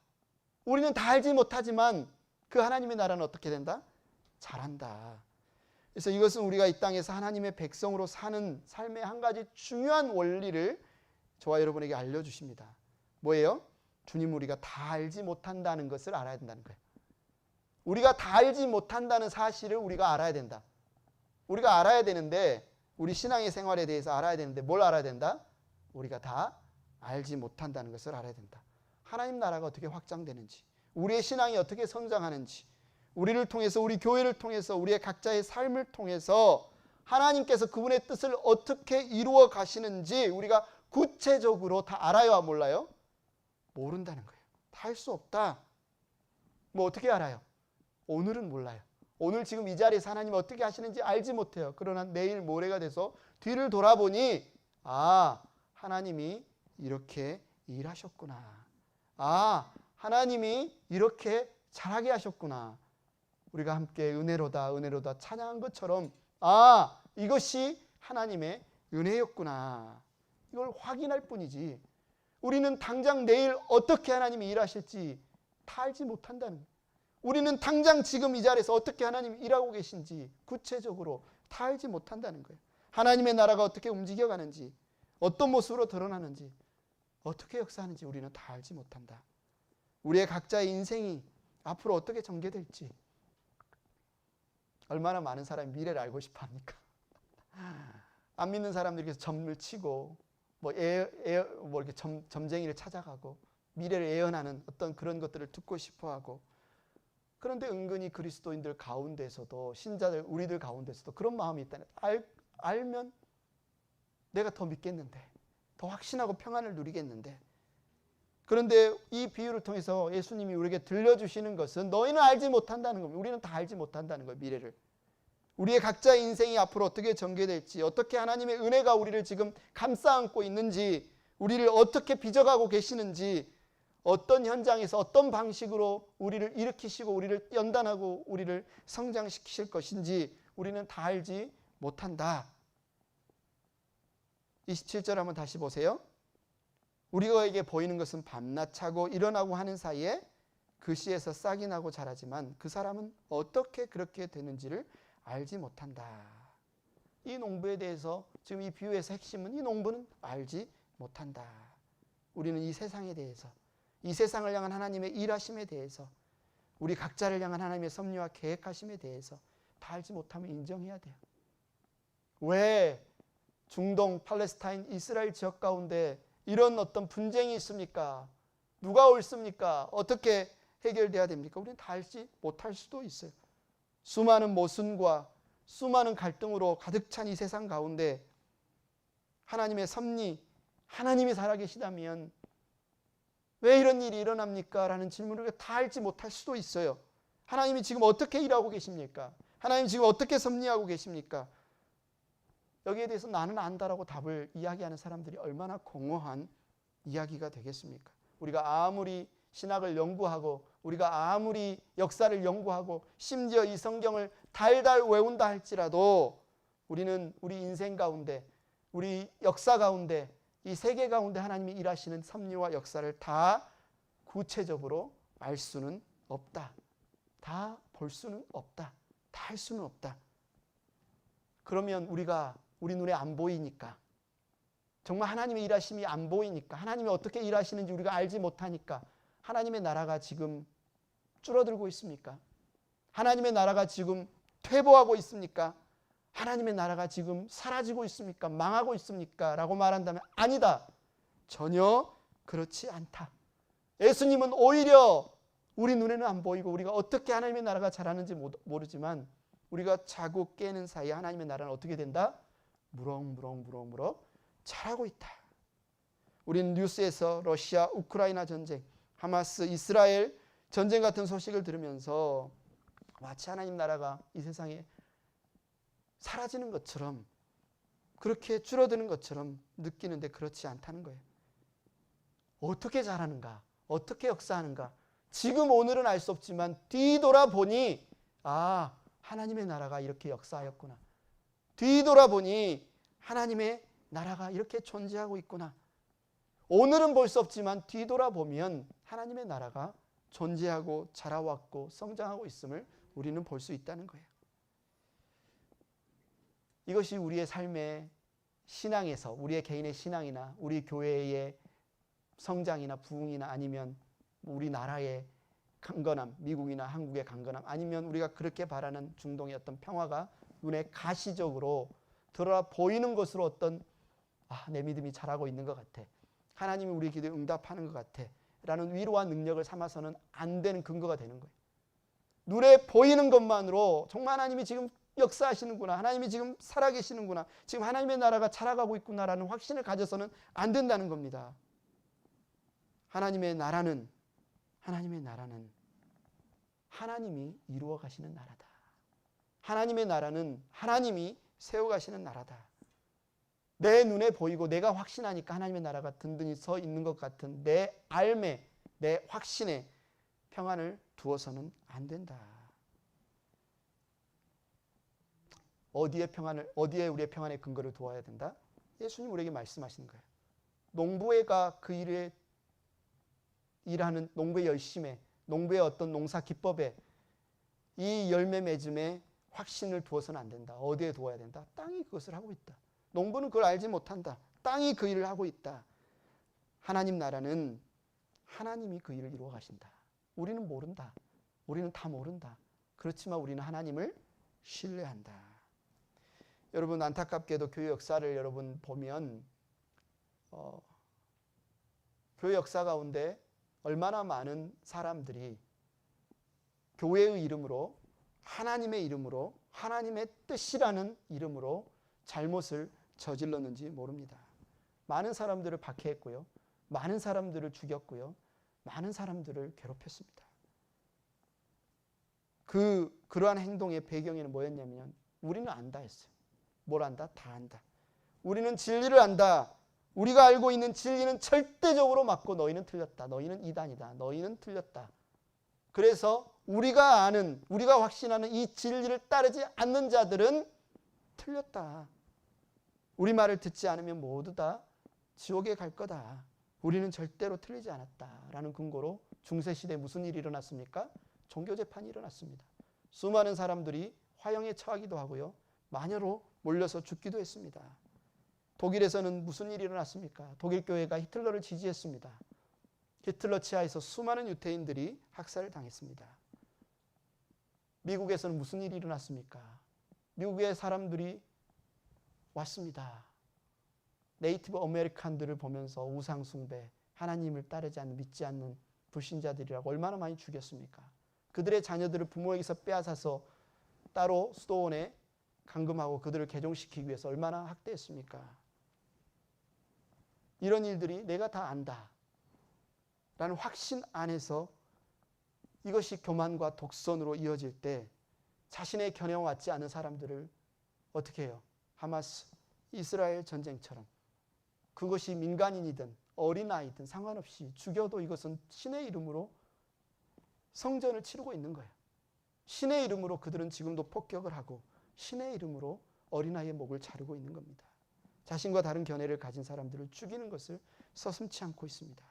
우리는 다 알지 못하지만 그 하나님의 나라는 어떻게 된다? 자란다. 그래서 이것은 우리가 이 땅에서 하나님의 백성으로 사는 삶의 한 가지 중요한 원리를 저와 여러분에게 알려주십니다. 뭐예요? 주님, 우리가 다 알지 못한다는 것을 알아야 된다는 거예요. 우리가 다 알지 못한다는 사실을 우리가 알아야 된다. 우리가 알아야 되는데, 우리 신앙의 생활에 대해서 알아야 되는데 뭘 알아야 된다? 우리가 다 알지 못한다는 것을 알아야 된다. 하나님 나라가 어떻게 확장되는지, 우리의 신앙이 어떻게 성장하는지, 우리를 통해서, 우리 교회를 통해서, 우리의 각자의 삶을 통해서 하나님께서 그분의 뜻을 어떻게 이루어 가시는지 우리가 구체적으로 다 알아요, 몰라요? 모른다는 거예요. 다 할 수 없다. 뭐 어떻게 알아요? 오늘은 몰라요. 오늘 지금 이 자리에서 하나님이 어떻게 하시는지 알지 못해요. 그러나 내일 모레가 돼서 뒤를 돌아보니 하나님이 이렇게 일하셨구나. 하나님이 이렇게 잘하게 하셨구나. 우리가 함께 은혜로다 은혜로다 찬양한 것처럼 이것이 하나님의 은혜였구나. 이걸 확인할 뿐이지 우리는 당장 내일 어떻게 하나님이 일하실지 다 알지 못한다는 거예요. 우리는 당장 지금 이 자리에서 어떻게 하나님이 일하고 계신지 구체적으로 다 알지 못한다는 거예요. 하나님의 나라가 어떻게 움직여가는지, 어떤 모습으로 드러나는지, 어떻게 역사하는지 우리는 다 알지 못한다. 우리의 각자의 인생이 앞으로 어떻게 전개될지 얼마나 많은 사람이 미래를 알고 싶어 합니까? 안 믿는 사람들이 점을 치고 이렇게 점쟁이를 찾아가고 미래를 예언하는 어떤 그런 것들을 듣고 싶어하고, 그런데 은근히 그리스도인들 가운데서도, 신자들 우리들 가운데서도 그런 마음이 있다는, 알면 내가 더 믿겠는데, 더 확신하고 평안을 누리겠는데. 그런데 이 비유를 통해서 예수님이 우리에게 들려주시는 것은 너희는 알지 못한다는 겁니다. 우리는 다 알지 못한다는 거예요. 미래를, 우리의 각자의 인생이 앞으로 어떻게 전개될지, 어떻게 하나님의 은혜가 우리를 지금 감싸 안고 있는지, 우리를 어떻게 빚어가고 계시는지, 어떤 현장에서 어떤 방식으로 우리를 일으키시고 우리를 연단하고 우리를 성장시키실 것인지 우리는 다 알지 못한다. 27절 한번 다시 보세요. 우리에게 보이는 것은 밤낮 차고 일어나고 하는 사이에 그 씨에서 싹이 나고 자라지만 그 사람은 어떻게 그렇게 되는지를 알지 못한다. 이 농부에 대해서 지금 이 비유에서 핵심은 이 농부는 알지 못한다. 우리는 이 세상에 대해서, 이 세상을 향한 하나님의 일하심에 대해서, 우리 각자를 향한 하나님의 섭리와 계획하심에 대해서 다 알지 못하면 인정해야 돼요. 왜 중동, 팔레스타인, 이스라엘 지역 가운데 이런 어떤 분쟁이 있습니까? 누가 옳습니까? 어떻게 해결돼야 됩니까? 우리는 다 알지 못할 수도 있어요. 수많은 모순과 수많은 갈등으로 가득 찬 이 세상 가운데 하나님의 섭리, 하나님이 살아계시다면 왜 이런 일이 일어납니까? 라는 질문을 다 알지 못할 수도 있어요. 하나님이 지금 어떻게 일하고 계십니까? 하나님이 지금 어떻게 섭리하고 계십니까? 여기에 대해서 나는 안다라고 답을 이야기하는 사람들이 얼마나 공허한 이야기가 되겠습니까? 우리가 아무리 신학을 연구하고 우리가 아무리 역사를 연구하고 심지어 이 성경을 달달 외운다 할지라도 우리는 우리 인생 가운데, 우리 역사 가운데, 이 세계 가운데 하나님이 일하시는 섭리와 역사를 다 구체적으로 알 수는 없다. 다 볼 수는 없다. 다 할 수는 없다. 그러면 우리 눈에 안 보이니까, 정말 하나님의 일하심이 안 보이니까, 하나님이 어떻게 일하시는지 우리가 알지 못하니까 하나님의 나라가 지금 줄어들고 있습니까? 하나님의 나라가 지금 퇴보하고 있습니까? 하나님의 나라가 지금 사라지고 있습니까? 망하고 있습니까? 라고 말한다면 아니다. 전혀 그렇지 않다. 예수님은 오히려 우리 눈에는 안 보이고 우리가 어떻게 하나님의 나라가 자라는지 모르지만 우리가 자고 깨는 사이에 하나님의 나라는 어떻게 된다? 무럭무럭 자라고 있다. 우리는 뉴스에서 러시아 우크라이나 전쟁, 하마스 이스라엘 전쟁 같은 소식을 들으면서 마치 하나님 나라가 이 세상에 사라지는 것처럼, 그렇게 줄어드는 것처럼 느끼는데 그렇지 않다는 거예요. 어떻게 자라는가? 어떻게 역사하는가? 지금 오늘은 알 수 없지만 뒤돌아보니 하나님의 나라가 이렇게 역사하였구나. 뒤돌아보니 하나님의 나라가 이렇게 존재하고 있구나. 오늘은 볼 수 없지만 뒤돌아보면 하나님의 나라가 존재하고 자라왔고 성장하고 있음을 우리는 볼 수 있다는 거예요. 이것이 우리의 삶의 신앙에서, 우리의 개인의 신앙이나 우리 교회의 성장이나 부흥이나 아니면 우리나라의 강건함, 미국이나 한국의 강건함, 아니면 우리가 그렇게 바라는 중동의 어떤 평화가 눈에 가시적으로 드러나 보이는 것으로 어떤 내 믿음이 자라고 있는 것 같아, 하나님이 우리 기도에 응답하는 것 같아 라는 위로와 능력을 삼아서는 안 되는 근거가 되는 거예요. 눈에 보이는 것만으로 정말 하나님이 지금 역사하시는구나, 하나님이 지금 살아계시는구나, 지금 하나님의 나라가 자라가고 있구나라는 확신을 가져서는 안 된다는 겁니다. 하나님의 나라는 하나님이 이루어 가시는 나라다. 하나님의 나라는 하나님이 세워 가시는 나라다. 내 눈에 보이고 내가 확신하니까 하나님의 나라가 든든히 서 있는 것 같은 내 알매, 내 확신에 평안을 두어서는 안 된다. 어디에 우리의 평안의 근거를 두어야 된다? 예수님 우리에게 말씀하시는 거예요. 농부가 그 일에 일하는 농부의 열심에, 농부의 어떤 농사 기법에, 이 열매 맺음에 확신을 두어서는 안 된다. 어디에 두어야 된다? 땅이 그것을 하고 있다. 농부는 그걸 알지 못한다. 땅이 그 일을 하고 있다. 하나님 나라는 하나님이 그 일을 이루어 가신다. 우리는 모른다. 우리는 다 모른다. 그렇지만 우리는 하나님을 신뢰한다. 여러분, 안타깝게도 교회 역사를 여러분 보면 교회 역사 가운데 얼마나 많은 사람들이 교회의 이름으로, 하나님의 이름으로, 하나님의 뜻이라는 이름으로 잘못을 저질렀는지 모릅니다. 많은 사람들을 박해했고요, 많은 사람들을 죽였고요, 많은 사람들을 괴롭혔습니다. 그러한 행동의 배경에는 뭐였냐면 우리는 안다 했어요. 뭘 안다? 다 안다. 우리는 진리를 안다. 우리가 알고 있는 진리는 절대적으로 맞고 너희는 틀렸다. 너희는 이단이다. 너희는 틀렸다. 그래서 우리가 아는, 우리가 확신하는 이 진리를 따르지 않는 자들은 틀렸다. 우리 말을 듣지 않으면 모두 다 지옥에 갈 거다. 우리는 절대로 틀리지 않았다. 라는 근거로 중세시대에 무슨 일이 일어났습니까? 종교재판이 일어났습니다. 수많은 사람들이 화형에 처하기도 하고요, 마녀로 몰려서 죽기도 했습니다. 독일에서는 무슨 일이 일어났습니까? 독일 교회가 히틀러를 지지했습니다. 히틀러 치하에서 수많은 유태인들이 학살을 당했습니다. 미국에서는 무슨 일이 일어났습니까? 미국의 사람들이 왔습니다. 네이티브 아메리칸들을 보면서 우상 숭배, 하나님을 따르지 않는, 믿지 않는 불신자들이라고 얼마나 많이 죽였습니까? 그들의 자녀들을 부모에게서 빼앗아서 따로 수도원에 감금하고 그들을 개종시키기 위해서 얼마나 학대했습니까? 이런 일들이 내가 다 안다 라는 확신 안에서 이것이 교만과 독선으로 이어질 때 자신의 겨냥 왔지 않은 사람들을 어떻게 해요? 하마스, 이스라엘 전쟁처럼 그것이 민간인이든 어린아이든 상관없이 죽여도 이것은 신의 이름으로 성전을 치르고 있는 거예요. 신의 이름으로 그들은 지금도 폭격을 하고 신의 이름으로 어린아이의 목을 자르고 있는 겁니다. 자신과 다른 견해를 가진 사람들을 죽이는 것을 서슴지 않고 있습니다.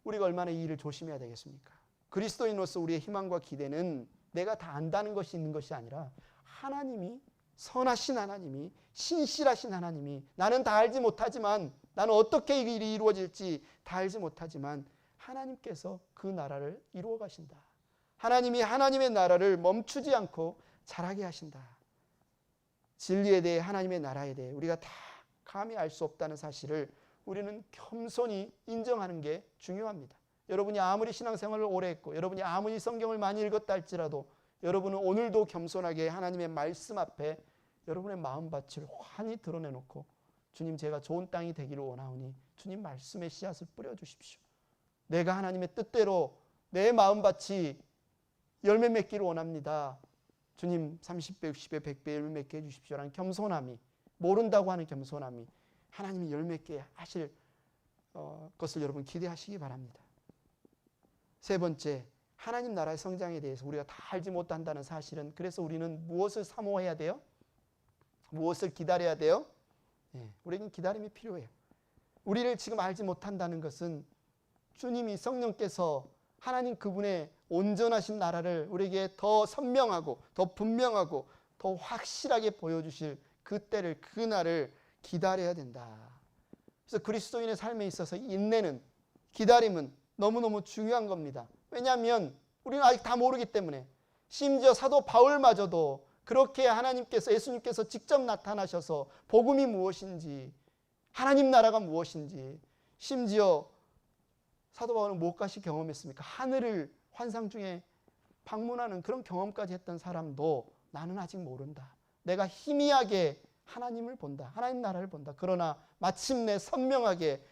우리가 얼마나 이 일을 조심해야 되겠습니까? 그리스도인으로서 우리의 희망과 기대는 내가 다 안다는 것이 있는 것이 아니라 하나님이, 선하신 하나님이, 신실하신 하나님이, 나는 다 알지 못하지만, 나는 어떻게 이 일이 이루어질지 다 알지 못하지만 하나님께서 그 나라를 이루어 가신다. 하나님이 하나님의 나라를 멈추지 않고 자라게 하신다. 진리에 대해, 하나님의 나라에 대해 우리가 다 감히 알 수 없다는 사실을 우리는 겸손히 인정하는 게 중요합니다. 여러분이 아무리 신앙생활을 오래 했고, 여러분이 아무리 성경을 많이 읽었다 할지라도 여러분은 오늘도 겸손하게 하나님의 말씀 앞에 여러분의 마음밭을 환히 드러내놓고, 주님, 제가 좋은 땅이 되기를 원하오니 주님 말씀의 씨앗을 뿌려주십시오. 내가 하나님의 뜻대로 내 마음밭이 열매 맺기를 원합니다. 주님 30배, 60배, 100배 열매 맺게 해주십시오라는 겸손함이, 모른다고 하는 겸손함이 하나님이 열매 맺게 하실 것을 여러분 기대하시기 바랍니다. 세 번째, 하나님 나라의 성장에 대해서 우리가 다 알지 못한다는 사실은, 그래서 우리는 무엇을 사모해야 돼요? 무엇을 기다려야 돼요? 우리에겐 기다림이 필요해요. 우리를 지금 알지 못한다는 것은 주님이, 성령께서 하나님 그분의 온전하신 나라를 우리에게 더 선명하고 더 분명하고 더 확실하게 보여주실 그 때를, 그 날을 기다려야 된다. 그래서 그리스도인의 삶에 있어서 인내는, 기다림은 너무너무 중요한 겁니다. 왜냐하면 우리는 아직 다 모르기 때문에. 심지어 사도 바울마저도 그렇게 하나님께서, 예수님께서 직접 나타나셔서 복음이 무엇인지, 하나님 나라가 무엇인지, 심지어 사도 바울은 무엇까지 경험했습니까? 하늘을 환상 중에 방문하는 그런 경험까지 했던 사람도 나는 아직 모른다. 내가 희미하게 하나님을 본다. 하나님 나라를 본다. 그러나 마침내 선명하게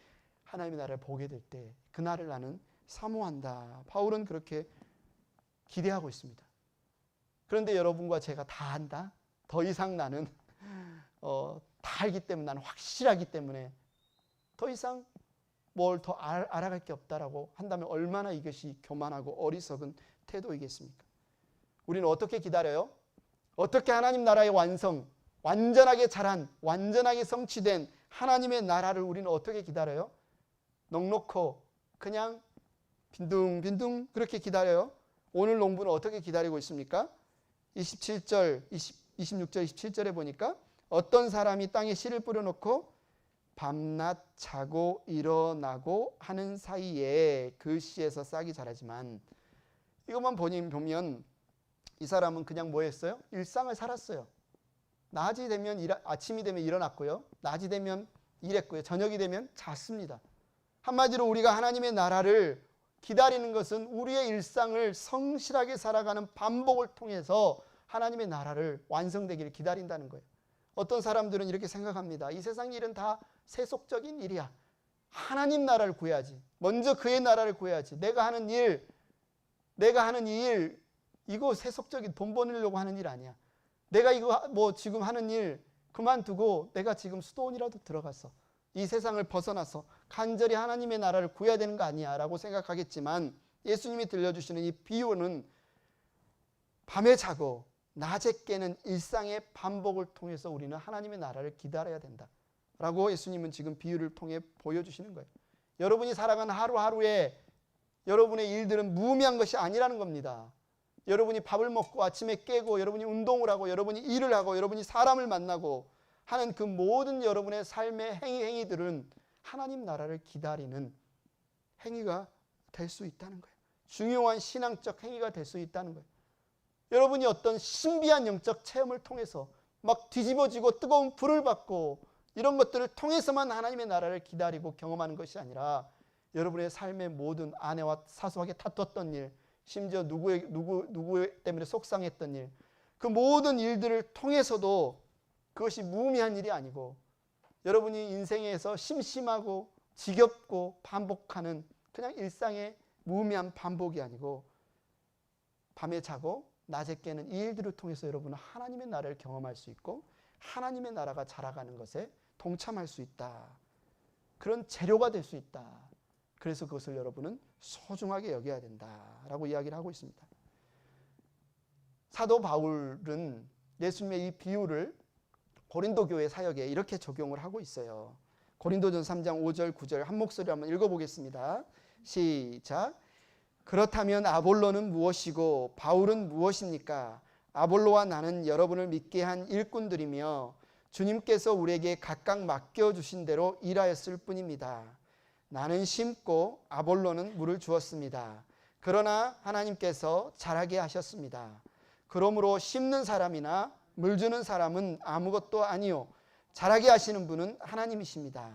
하나님의 나라를 보게 될 때 그날을 나는 사모한다. 바울은 그렇게 기대하고 있습니다. 그런데 여러분과 제가 다 안다? 더 이상 나는 다 알기 때문에, 나는 확실하기 때문에 더 이상 뭘 더 알아갈 게 없다라고 한다면 얼마나 이것이 교만하고 어리석은 태도이겠습니까? 우리는 어떻게 기다려요? 어떻게 하나님 나라의 완성, 완전하게 자란, 완전하게 성취된 하나님의 나라를 우리는 어떻게 기다려요? 넉넉고 그냥 빈둥빈둥 그렇게 기다려요? 오늘 농부는 어떻게 기다리고 있습니까? 26절, 27절에 보니까 어떤 사람이 땅에 씨를 뿌려놓고 밤낮 자고 일어나고 하는 사이에 그 씨에서 싹이 자라지만, 이것만 보면 이 사람은 그냥 뭐 했어요? 일상을 살았어요. 낮이 되면 아침이 되면 일어났고요. 낮이 되면 일했고요. 저녁이 되면 잤습니다. 한마디로 우리가 하나님의 나라를 기다리는 것은 우리의 일상을 성실하게 살아가는 반복을 통해서 하나님의 나라를 완성되기를 기다린다는 거예요. 어떤 사람들은 이렇게 생각합니다. 이 세상 일은 다 세속적인 일이야. 하나님 나라를 구해야지. 먼저 그의 나라를 구해야지. 내가 하는 일, 이거 세속적인 돈 버리려고 하는 일 아니야. 내가 이거 뭐 지금 하는 일 그만두고 내가 지금 수도원이라도 들어가서 이 세상을 벗어나서 간절히 하나님의 나라를 구해야 되는 거 아니야 라고 생각하겠지만, 예수님이 들려주시는 이 비유는 밤에 자고 낮에 깨는 일상의 반복을 통해서 우리는 하나님의 나라를 기다려야 된다 라고 예수님은 지금 비유를 통해 보여주시는 거예요. 여러분이 살아가는 하루하루에 여러분의 일들은 무의미한 것이 아니라는 겁니다. 여러분이 밥을 먹고 아침에 깨고, 여러분이 운동을 하고, 여러분이 일을 하고, 여러분이 사람을 만나고 하는 그 모든 여러분의 삶의 행위들은 하나님 나라를 기다리는 행위가 될 수 있다는 거예요. 중요한 신앙적 행위가 될 수 있다는 거예요. 여러분이 어떤 신비한 영적 체험을 통해서 막 뒤집어지고 뜨거운 불을 받고 이런 것들을 통해서만 하나님의 나라를 기다리고 경험하는 것이 아니라, 여러분의 삶의 모든 아내와 사소하게 다퉜던 일, 심지어 누구 때문에 속상했던 일, 그 모든 일들을 통해서도 그것이 무의미한 일이 아니고, 여러분이 인생에서 심심하고 지겹고 반복하는 그냥 일상의 무의미한 반복이 아니고, 밤에 자고 낮에 깨는 이 일들을 통해서 여러분은 하나님의 나라를 경험할 수 있고 하나님의 나라가 자라가는 것에 동참할 수 있다. 그런 재료가 될 수 있다. 그래서 그것을 여러분은 소중하게 여겨야 된다라고 이야기를 하고 있습니다. 사도 바울은 예수님의 이 비유를 고린도 교회 사역에 이렇게 적용을 하고 있어요. 고린도전 3장 5절 9절 한 목소리로 한번 읽어보겠습니다. 시작. 그렇다면 아볼로는 무엇이고 바울은 무엇입니까? 아볼로와 나는 여러분을 믿게 한 일꾼들이며 주님께서 우리에게 각각 맡겨주신 대로 일하였을 뿐입니다. 나는 심고 아볼로는 물을 주었습니다. 그러나 하나님께서 자라게 하셨습니다. 그러므로 심는 사람이나 물 주는 사람은 아무것도 아니요 자라게 하시는 분은 하나님이십니다.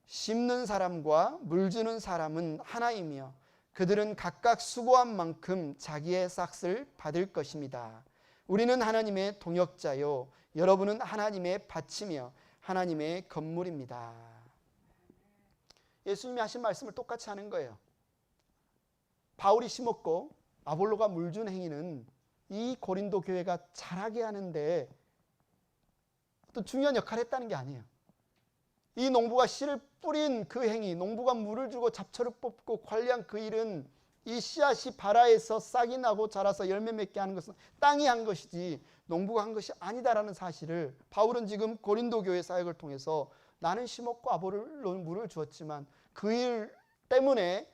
심는 사람과 물 주는 사람은 하나이며 그들은 각각 수고한 만큼 자기의 삭을 받을 것입니다. 우리는 하나님의 동역자요 여러분은 하나님의 밭이며 하나님의 건물입니다. 예수님이 하신 말씀을 똑같이 하는 거예요. 바울이 심었고 아볼로가 물 준 행위는 이 고린도 교회가 자라게 하는데 어떤 중요한 역할을 했다는 게 아니에요. 이 농부가 씨를 뿌린 그 행위, 농부가 물을 주고 잡초를 뽑고 관리한 그 일은 이 씨앗이 발아에서 싹이 나고 자라서 열매 맺게 하는 것은 땅이 한 것이지 농부가 한 것이 아니다라는 사실을 바울은 지금 고린도 교회 사역을 통해서 나는 심었고 아볼로는 물을 주었지만 그 일 때문에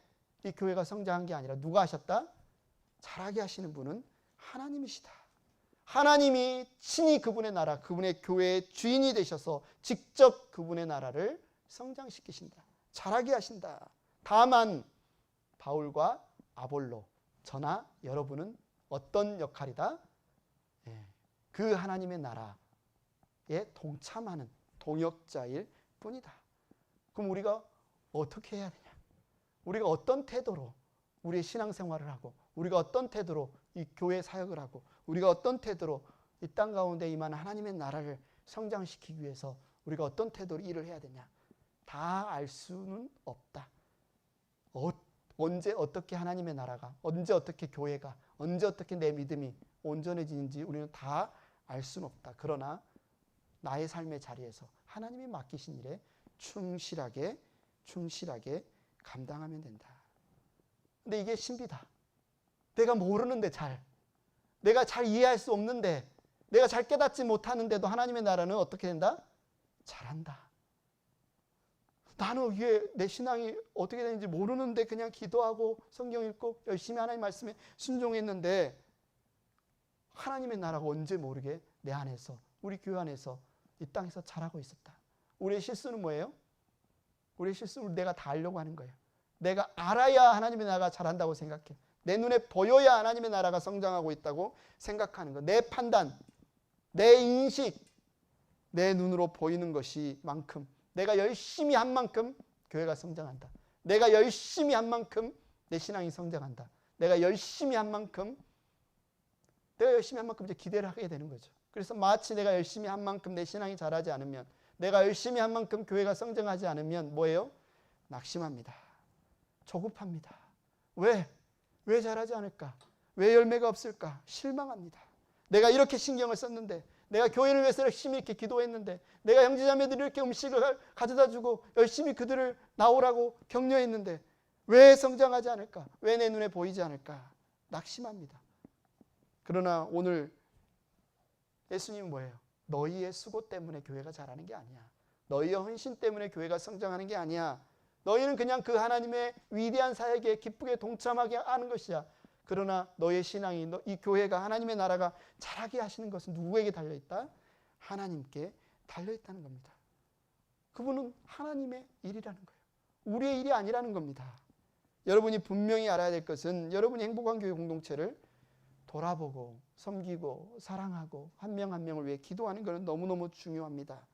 이 교회가 성장한 게 아니라 누가 하셨다? 자라게 하시는 분은 하나님이시다. 하나님이 친히 그분의 나라, 그분의 교회의 주인이 되셔서 직접 그분의 나라를 성장시키신다. 자라게 하신다. 다만 바울과 아볼로, 저나 여러분은 어떤 역할이다? 그 하나님의 나라에 동참하는 동역자일 뿐이다. 그럼 우리가 어떻게 해야 되냐? 우리가 어떤 태도로 우리의 신앙생활을 하고 우리가 어떤 태도로 이 교회 사역을 하고 우리가 어떤 태도로 이 땅 가운데 임하는 하나님의 나라를 성장시키기 위해서 우리가 어떤 태도로 일을 해야 되냐? 다 알 수는 없다. 언제 어떻게 하나님의 나라가, 언제 어떻게 교회가, 언제 어떻게 내 믿음이 온전해지는지 우리는 다 알 수는 없다. 그러나 나의 삶의 자리에서 하나님이 맡기신 일에 충실하게 감당하면 된다. 근데 이게 신비다. 내가 모르는데 내가 잘 이해할 수 없는데 내가 잘 깨닫지 못하는데도 하나님의 나라는 어떻게 된다? 잘한다. 나는 이게 내 신앙이 어떻게 되는지 모르는데 그냥 기도하고 성경 읽고 열심히 하나님 말씀에 순종했는데 하나님의 나라가 언제 모르게 내 안에서 우리 교회 안에서 이 땅에서 자라고 있었다. 우리의 실수는 뭐예요? 우리의 실수를 내가 다 알려고 하는 거예요. 내가 알아야 하나님의 나라가 자란다고 생각해. 내 눈에 보여야 하나님의 나라가 성장하고 있다고 생각하는 거. 내 판단, 내 인식, 내 눈으로 보이는 것이 만큼 내가 열심히 한 만큼 교회가 성장한다. 내가 열심히 한 만큼 내 신앙이 성장한다. 내가 열심히 한 만큼 이제 기대를 하게 되는 거죠. 그래서 마치 내가 열심히 한 만큼 내 신앙이 자라지 않으면, 내가 열심히 한 만큼 교회가 성장하지 않으면 뭐예요? 낙심합니다. 조급합니다. 왜 자라지 않을까? 왜 열매가 없을까? 실망합니다. 내가 이렇게 신경을 썼는데, 내가 교회를 위해서 열심히 이렇게 기도했는데, 내가 형제자매들이 이렇게 음식을 가져다 주고 열심히 그들을 나오라고 격려했는데 왜 성장하지 않을까? 왜 내 눈에 보이지 않을까? 낙심합니다. 그러나 오늘 예수님은 뭐예요? 너희의 수고 때문에 교회가 자라는 게 아니야. 너희의 헌신 때문에 교회가 성장하는 게 아니야. 너희는 그냥 그 하나님의 위대한 사역에 기쁘게 동참하게 하는 것이야. 그러나 너의 신앙이, 이 교회가, 하나님의 나라가 자라게 하시는 것은 누구에게 달려있다? 하나님께 달려있다는 겁니다. 그분은 하나님의 일이라는 거예요. 우리의 일이 아니라는 겁니다. 여러분이 분명히 알아야 될 것은 여러분이 행복한 교회 공동체를 돌아보고 섬기고 사랑하고 한 명 한 명을 위해 기도하는 것은 너무너무 중요합니다.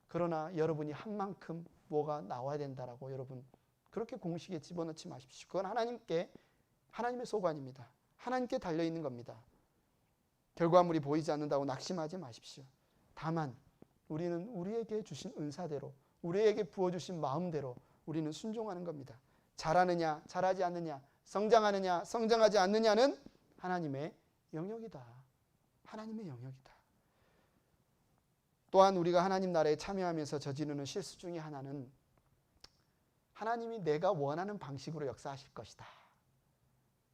그러나 여러분이 한 만큼 뭐가 나와야 된다라고 여러분 그렇게 공식에 집어넣지 마십시오. 그건 하나님의 소관입니다. 하나님께 달려있는 겁니다. 결과물이 보이지 않는다고 낙심하지 마십시오. 다만 우리는 우리에게 주신 은사대로, 우리에게 부어주신 마음대로 우리는 순종하는 겁니다. 잘하느냐 잘하지 않느냐, 성장하느냐 성장하지 않느냐는 하나님의 영역이다. 하나님의 영역이다. 또한 우리가 하나님 나라에 참여하면서 저지르는 실수 중에 하나는 하나님이 내가 원하는 방식으로 역사하실 것이다.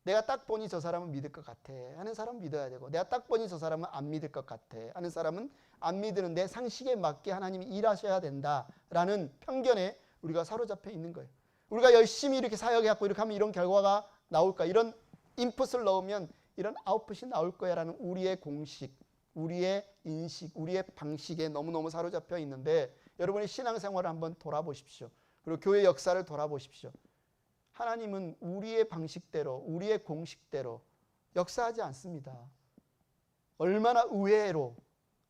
내가 딱 보니 저 사람은 믿을 것 같아 하는 사람은 믿어야 되고, 내가 딱 보니 저 사람은 안 믿을 것 같아 하는 사람은 안 믿는 내 상식에 맞게 하나님이 일하셔야 된다라는 편견에 우리가 사로잡혀 있는 거예요. 우리가 열심히 이렇게 사역해갖고 이렇게 하면 이런 결과가 나올까? 이런 인풋을 넣으면 이런 아웃풋이 나올 거야라는 우리의 공식, 우리의 인식, 우리의 방식에 너무너무 사로잡혀 있는데 여러분의 신앙생활을 한번 돌아보십시오. 그리고 교회 역사를 돌아보십시오. 하나님은 우리의 방식대로, 우리의 공식대로 역사하지 않습니다. 얼마나 의외로,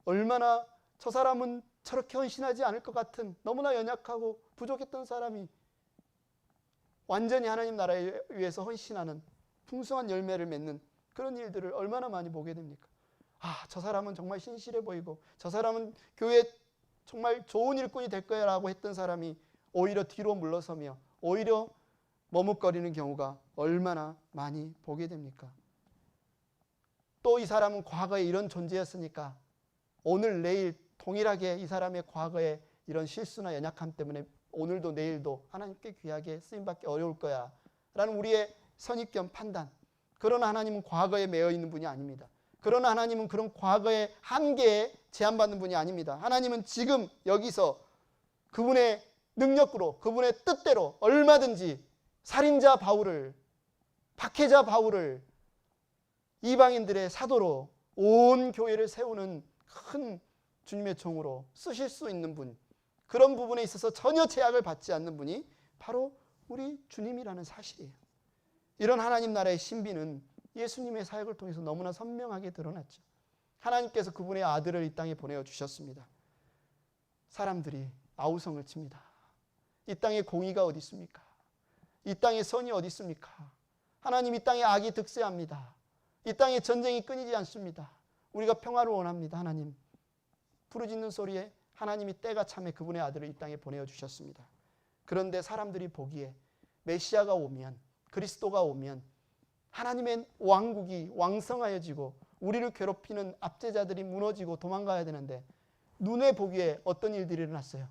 얼마나 저 사람은 저렇게 헌신하지 않을 것 같은 너무나 연약하고 부족했던 사람이 완전히 하나님 나라에 위해서 헌신하는 풍성한 열매를 맺는 그런 일들을 얼마나 많이 보게 됩니까? 저 사람은 정말 신실해 보이고 저 사람은 교회에 정말 좋은 일꾼이 될 거야 라고 했던 사람이 오히려 뒤로 물러서며 오히려 머뭇거리는 경우가 얼마나 많이 보게 됩니까? 또 이 사람은 과거에 이런 존재였으니까 오늘 내일 동일하게 이 사람의 과거에 이런 실수나 연약함 때문에 오늘도 내일도 하나님께 귀하게 쓰임받기 어려울 거야 라는 우리의 선입견 판단. 그러나 하나님은 과거에 매여 있는 분이 아닙니다. 그러나 하나님은 그런 과거의 한계에 제한받는 분이 아닙니다. 하나님은 지금 여기서 그분의 능력으로, 그분의 뜻대로 얼마든지 살인자 바울을, 박해자 바울을 이방인들의 사도로 온 교회를 세우는 큰 주님의 종으로 쓰실 수 있는 분, 그런 부분에 있어서 전혀 제약을 받지 않는 분이 바로 우리 주님이라는 사실이에요. 이런 하나님 나라의 신비는 예수님의 사역을 통해서 너무나 선명하게 드러났죠. 하나님께서 그분의 아들을 이 땅에 보내어 주셨습니다. 사람들이 아우성을 칩니다. 이 땅에 공의가 어디 있습니까? 이 땅에 선이 어디 있습니까? 하나님 이 땅에 악이 득세합니다. 이 땅에 전쟁이 끊이지 않습니다. 우리가 평화를 원합니다. 하나님. 부르짖는 소리에 하나님이 때가 참에 그분의 아들을 이 땅에 보내어 주셨습니다. 그런데 사람들이 보기에 메시아가 오면, 그리스도가 오면 하나님의 왕국이 왕성하여지고 우리를 괴롭히는 압제자들이 무너지고 도망가야 되는데 눈에 보기에 어떤 일들이 일어났어요?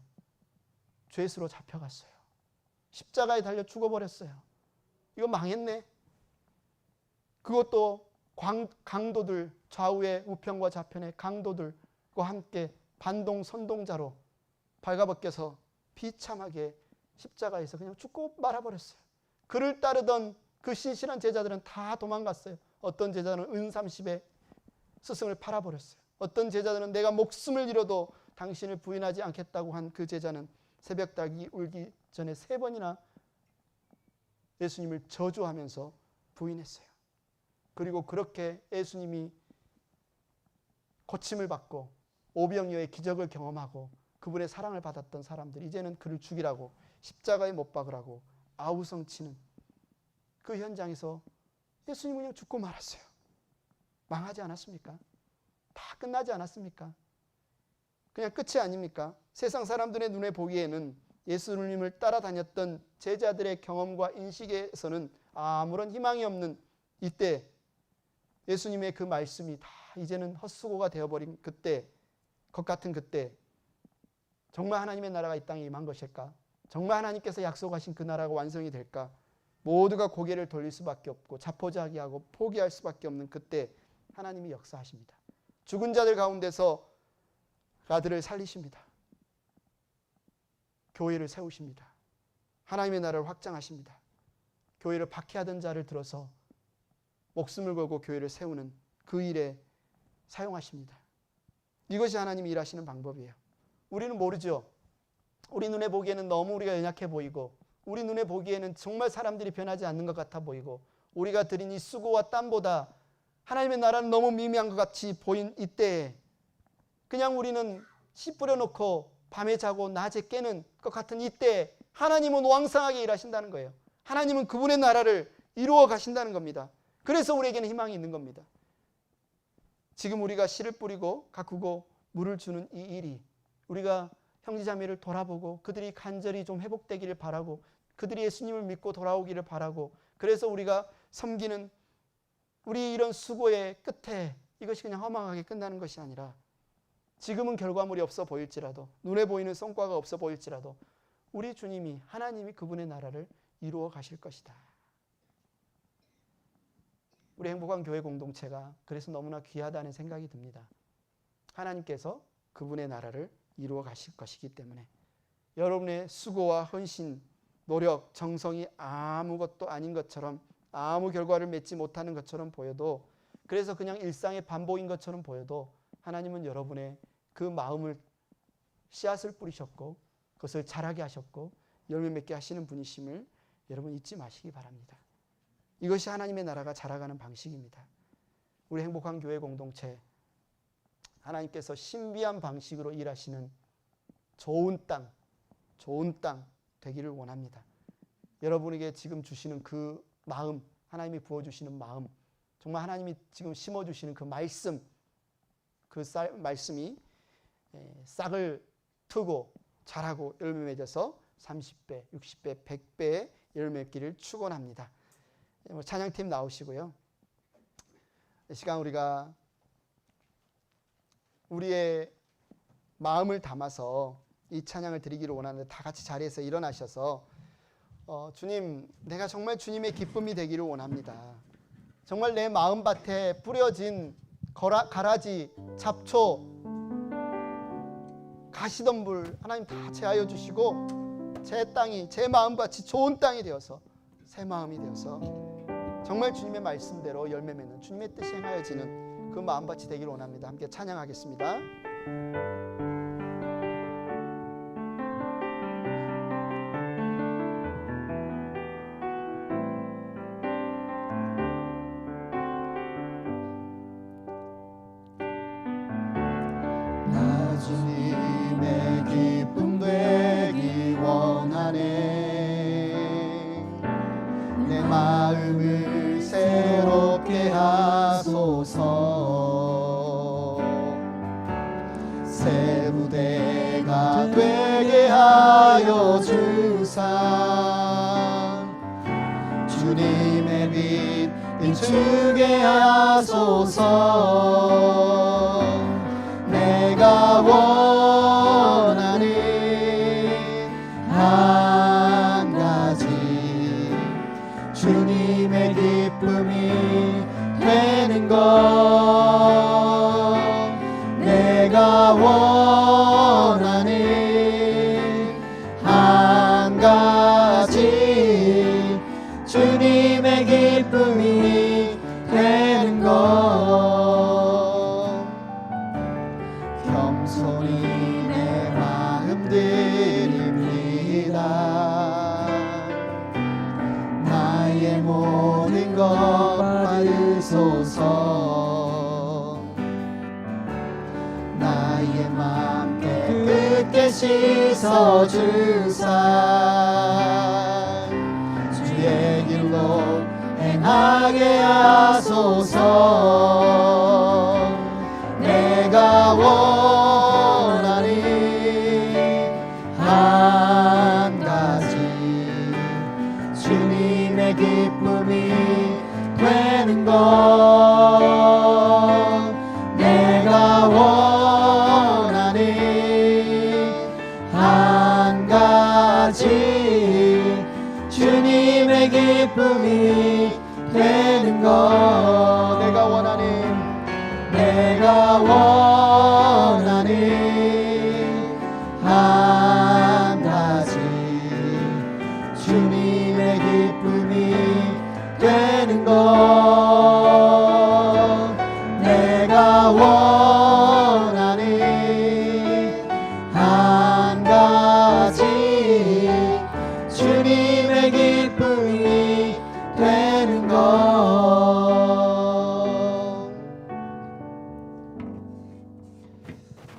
죄수로 잡혀갔어요. 십자가에 달려 죽어버렸어요. 이거 망했네. 그것도 강도들, 좌우의 우편과 좌편의 강도들과 함께 반동 선동자로 발가벗겨서 비참하게 십자가에서 그냥 죽고 말아버렸어요. 그를 따르던 그 신실한 제자들은 다 도망갔어요. 어떤 제자는 은30에 스승을 팔아버렸어요. 어떤 제자들은 내가 목숨을 잃어도 당신을 부인하지 않겠다고 한 그 제자는 새벽닭이 울기 전에 3번이나 예수님을 저주하면서 부인했어요. 그리고 그렇게 예수님이 고침을 받고 오병이어의 기적을 경험하고 그분의 사랑을 받았던 사람들이 이제는 그를 죽이라고 십자가에 못 박으라고 아우성치는 그 현장에서 예수님은 그냥 죽고 말았어요. 망하지 않았습니까? 다 끝나지 않았습니까? 그냥 끝이 아닙니까? 세상 사람들의 눈에 보기에는 예수님을 따라다녔던 제자들의 경험과 인식에서는 아무런 희망이 없는 이때 예수님의 그 말씀이 다 이제는 헛수고가 되어버린 그때, 것 같은 그때 정말 하나님의 나라가 이 땅에 임한 것일까? 정말 하나님께서 약속하신 그 나라가 완성이 될까? 모두가 고개를 돌릴 수밖에 없고 자포자기하고 포기할 수밖에 없는 그때 하나님이 역사하십니다. 죽은 자들 가운데서 아들을 살리십니다. 교회를 세우십니다. 하나님의 나라를 확장하십니다. 교회를 박해하던 자를 들어서 목숨을 걸고 교회를 세우는 그 일에 사용하십니다. 이것이 하나님이 일하시는 방법이에요. 우리는 모르죠. 우리 눈에 보기에는 너무 우리가 연약해 보이고 우리 눈에 보기에는 정말 사람들이 변하지 않는 것 같아 보이고 우리가 드린 이 수고와 땀보다 하나님의 나라는 너무 미미한 것 같이 보인 이때에 그냥 우리는 씨 뿌려놓고 밤에 자고 낮에 깨는 것 같은 이때에 하나님은 왕성하게 일하신다는 거예요. 하나님은 그분의 나라를 이루어 가신다는 겁니다. 그래서 우리에게는 희망이 있는 겁니다. 지금 우리가 씨를 뿌리고 가꾸고 물을 주는 이 일이 우리가 형제자매를 돌아보고 그들이 간절히 좀 회복되기를 바라고 그들이 예수님을 믿고 돌아오기를 바라고 그래서 우리가 섬기는 우리 이런 수고의 끝에 이것이 그냥 허망하게 끝나는 것이 아니라 지금은 결과물이 없어 보일지라도 눈에 보이는 성과가 없어 보일지라도 우리 주님이 하나님이 그분의 나라를 이루어 가실 것이다. 우리 행복한 교회 공동체가 그래서 너무나 귀하다는 생각이 듭니다. 하나님께서 그분의 나라를 이루어 가실 것이기 때문에 여러분의 수고와 헌신, 노력, 정성이 아무것도 아닌 것처럼 아무 결과를 맺지 못하는 것처럼 보여도, 그래서 그냥 일상의 반복인 것처럼 보여도 하나님은 여러분의 그 마음을 씨앗을 뿌리셨고 그것을 자라게 하셨고 열매 맺게 하시는 분이심을 여러분 잊지 마시기 바랍니다. 이것이 하나님의 나라가 자라가는 방식입니다. 우리 행복한 교회 공동체, 하나님께서 신비한 방식으로 일하시는 좋은 땅 되기를 원합니다. 여러분에게 지금 주시는 그 마음, 하나님이 부어주시는 마음, 정말 하나님이 지금 심어주시는 그 말씀, 말씀이 싹을 트고 자라고 열매 맺어서 30배, 60배, 100배의 열매 맺기를 축원합니다. 찬양팀 나오시고요. 이 시간 우리가 우리의 마음을 담아서 이 찬양을 드리기를 원하는데, 다 같이 자리에서 일어나셔서 주님, 내가 정말 주님의 기쁨이 되기를 원합니다. 정말 내 마음밭에 뿌려진 가라지, 잡초, 가시덤불 하나님 다 제하여 주시고 제 땅이, 제 마음밭이 좋은 땅이 되어서, 새 마음이 되어서 정말 주님의 말씀대로 열매 맺는, 주님의 뜻이 행하여지는 그 마음밭이 되기를 원합니다. 함께 찬양하겠습니다. 주님의 기쁨 되기 원하네. 내 마음을 새롭게 하소서. 새 부대가 되게 하여 주사. 주님의 빛 비추게 하소서. 내가 원하는 한 가지, 주님의 기쁨이 되는 것. 내가 원하는 한 가지, 주님의 기쁨이 되는 것. 겸손히 내 마음 드립니다. 나의 모든 것 받으소서. 나의 맘 깨끗게 씻어주사. 주의 길로 행하게 하소서. 내가 원하는 한 가지, 주님의 기쁨이 되는 것. 내가 원하는 한 가지, 주님의 기쁨이 되는 것. 내가 원하는 한 가지, 주님의 기쁨이 되는 것. 내가 원하는 한 가지,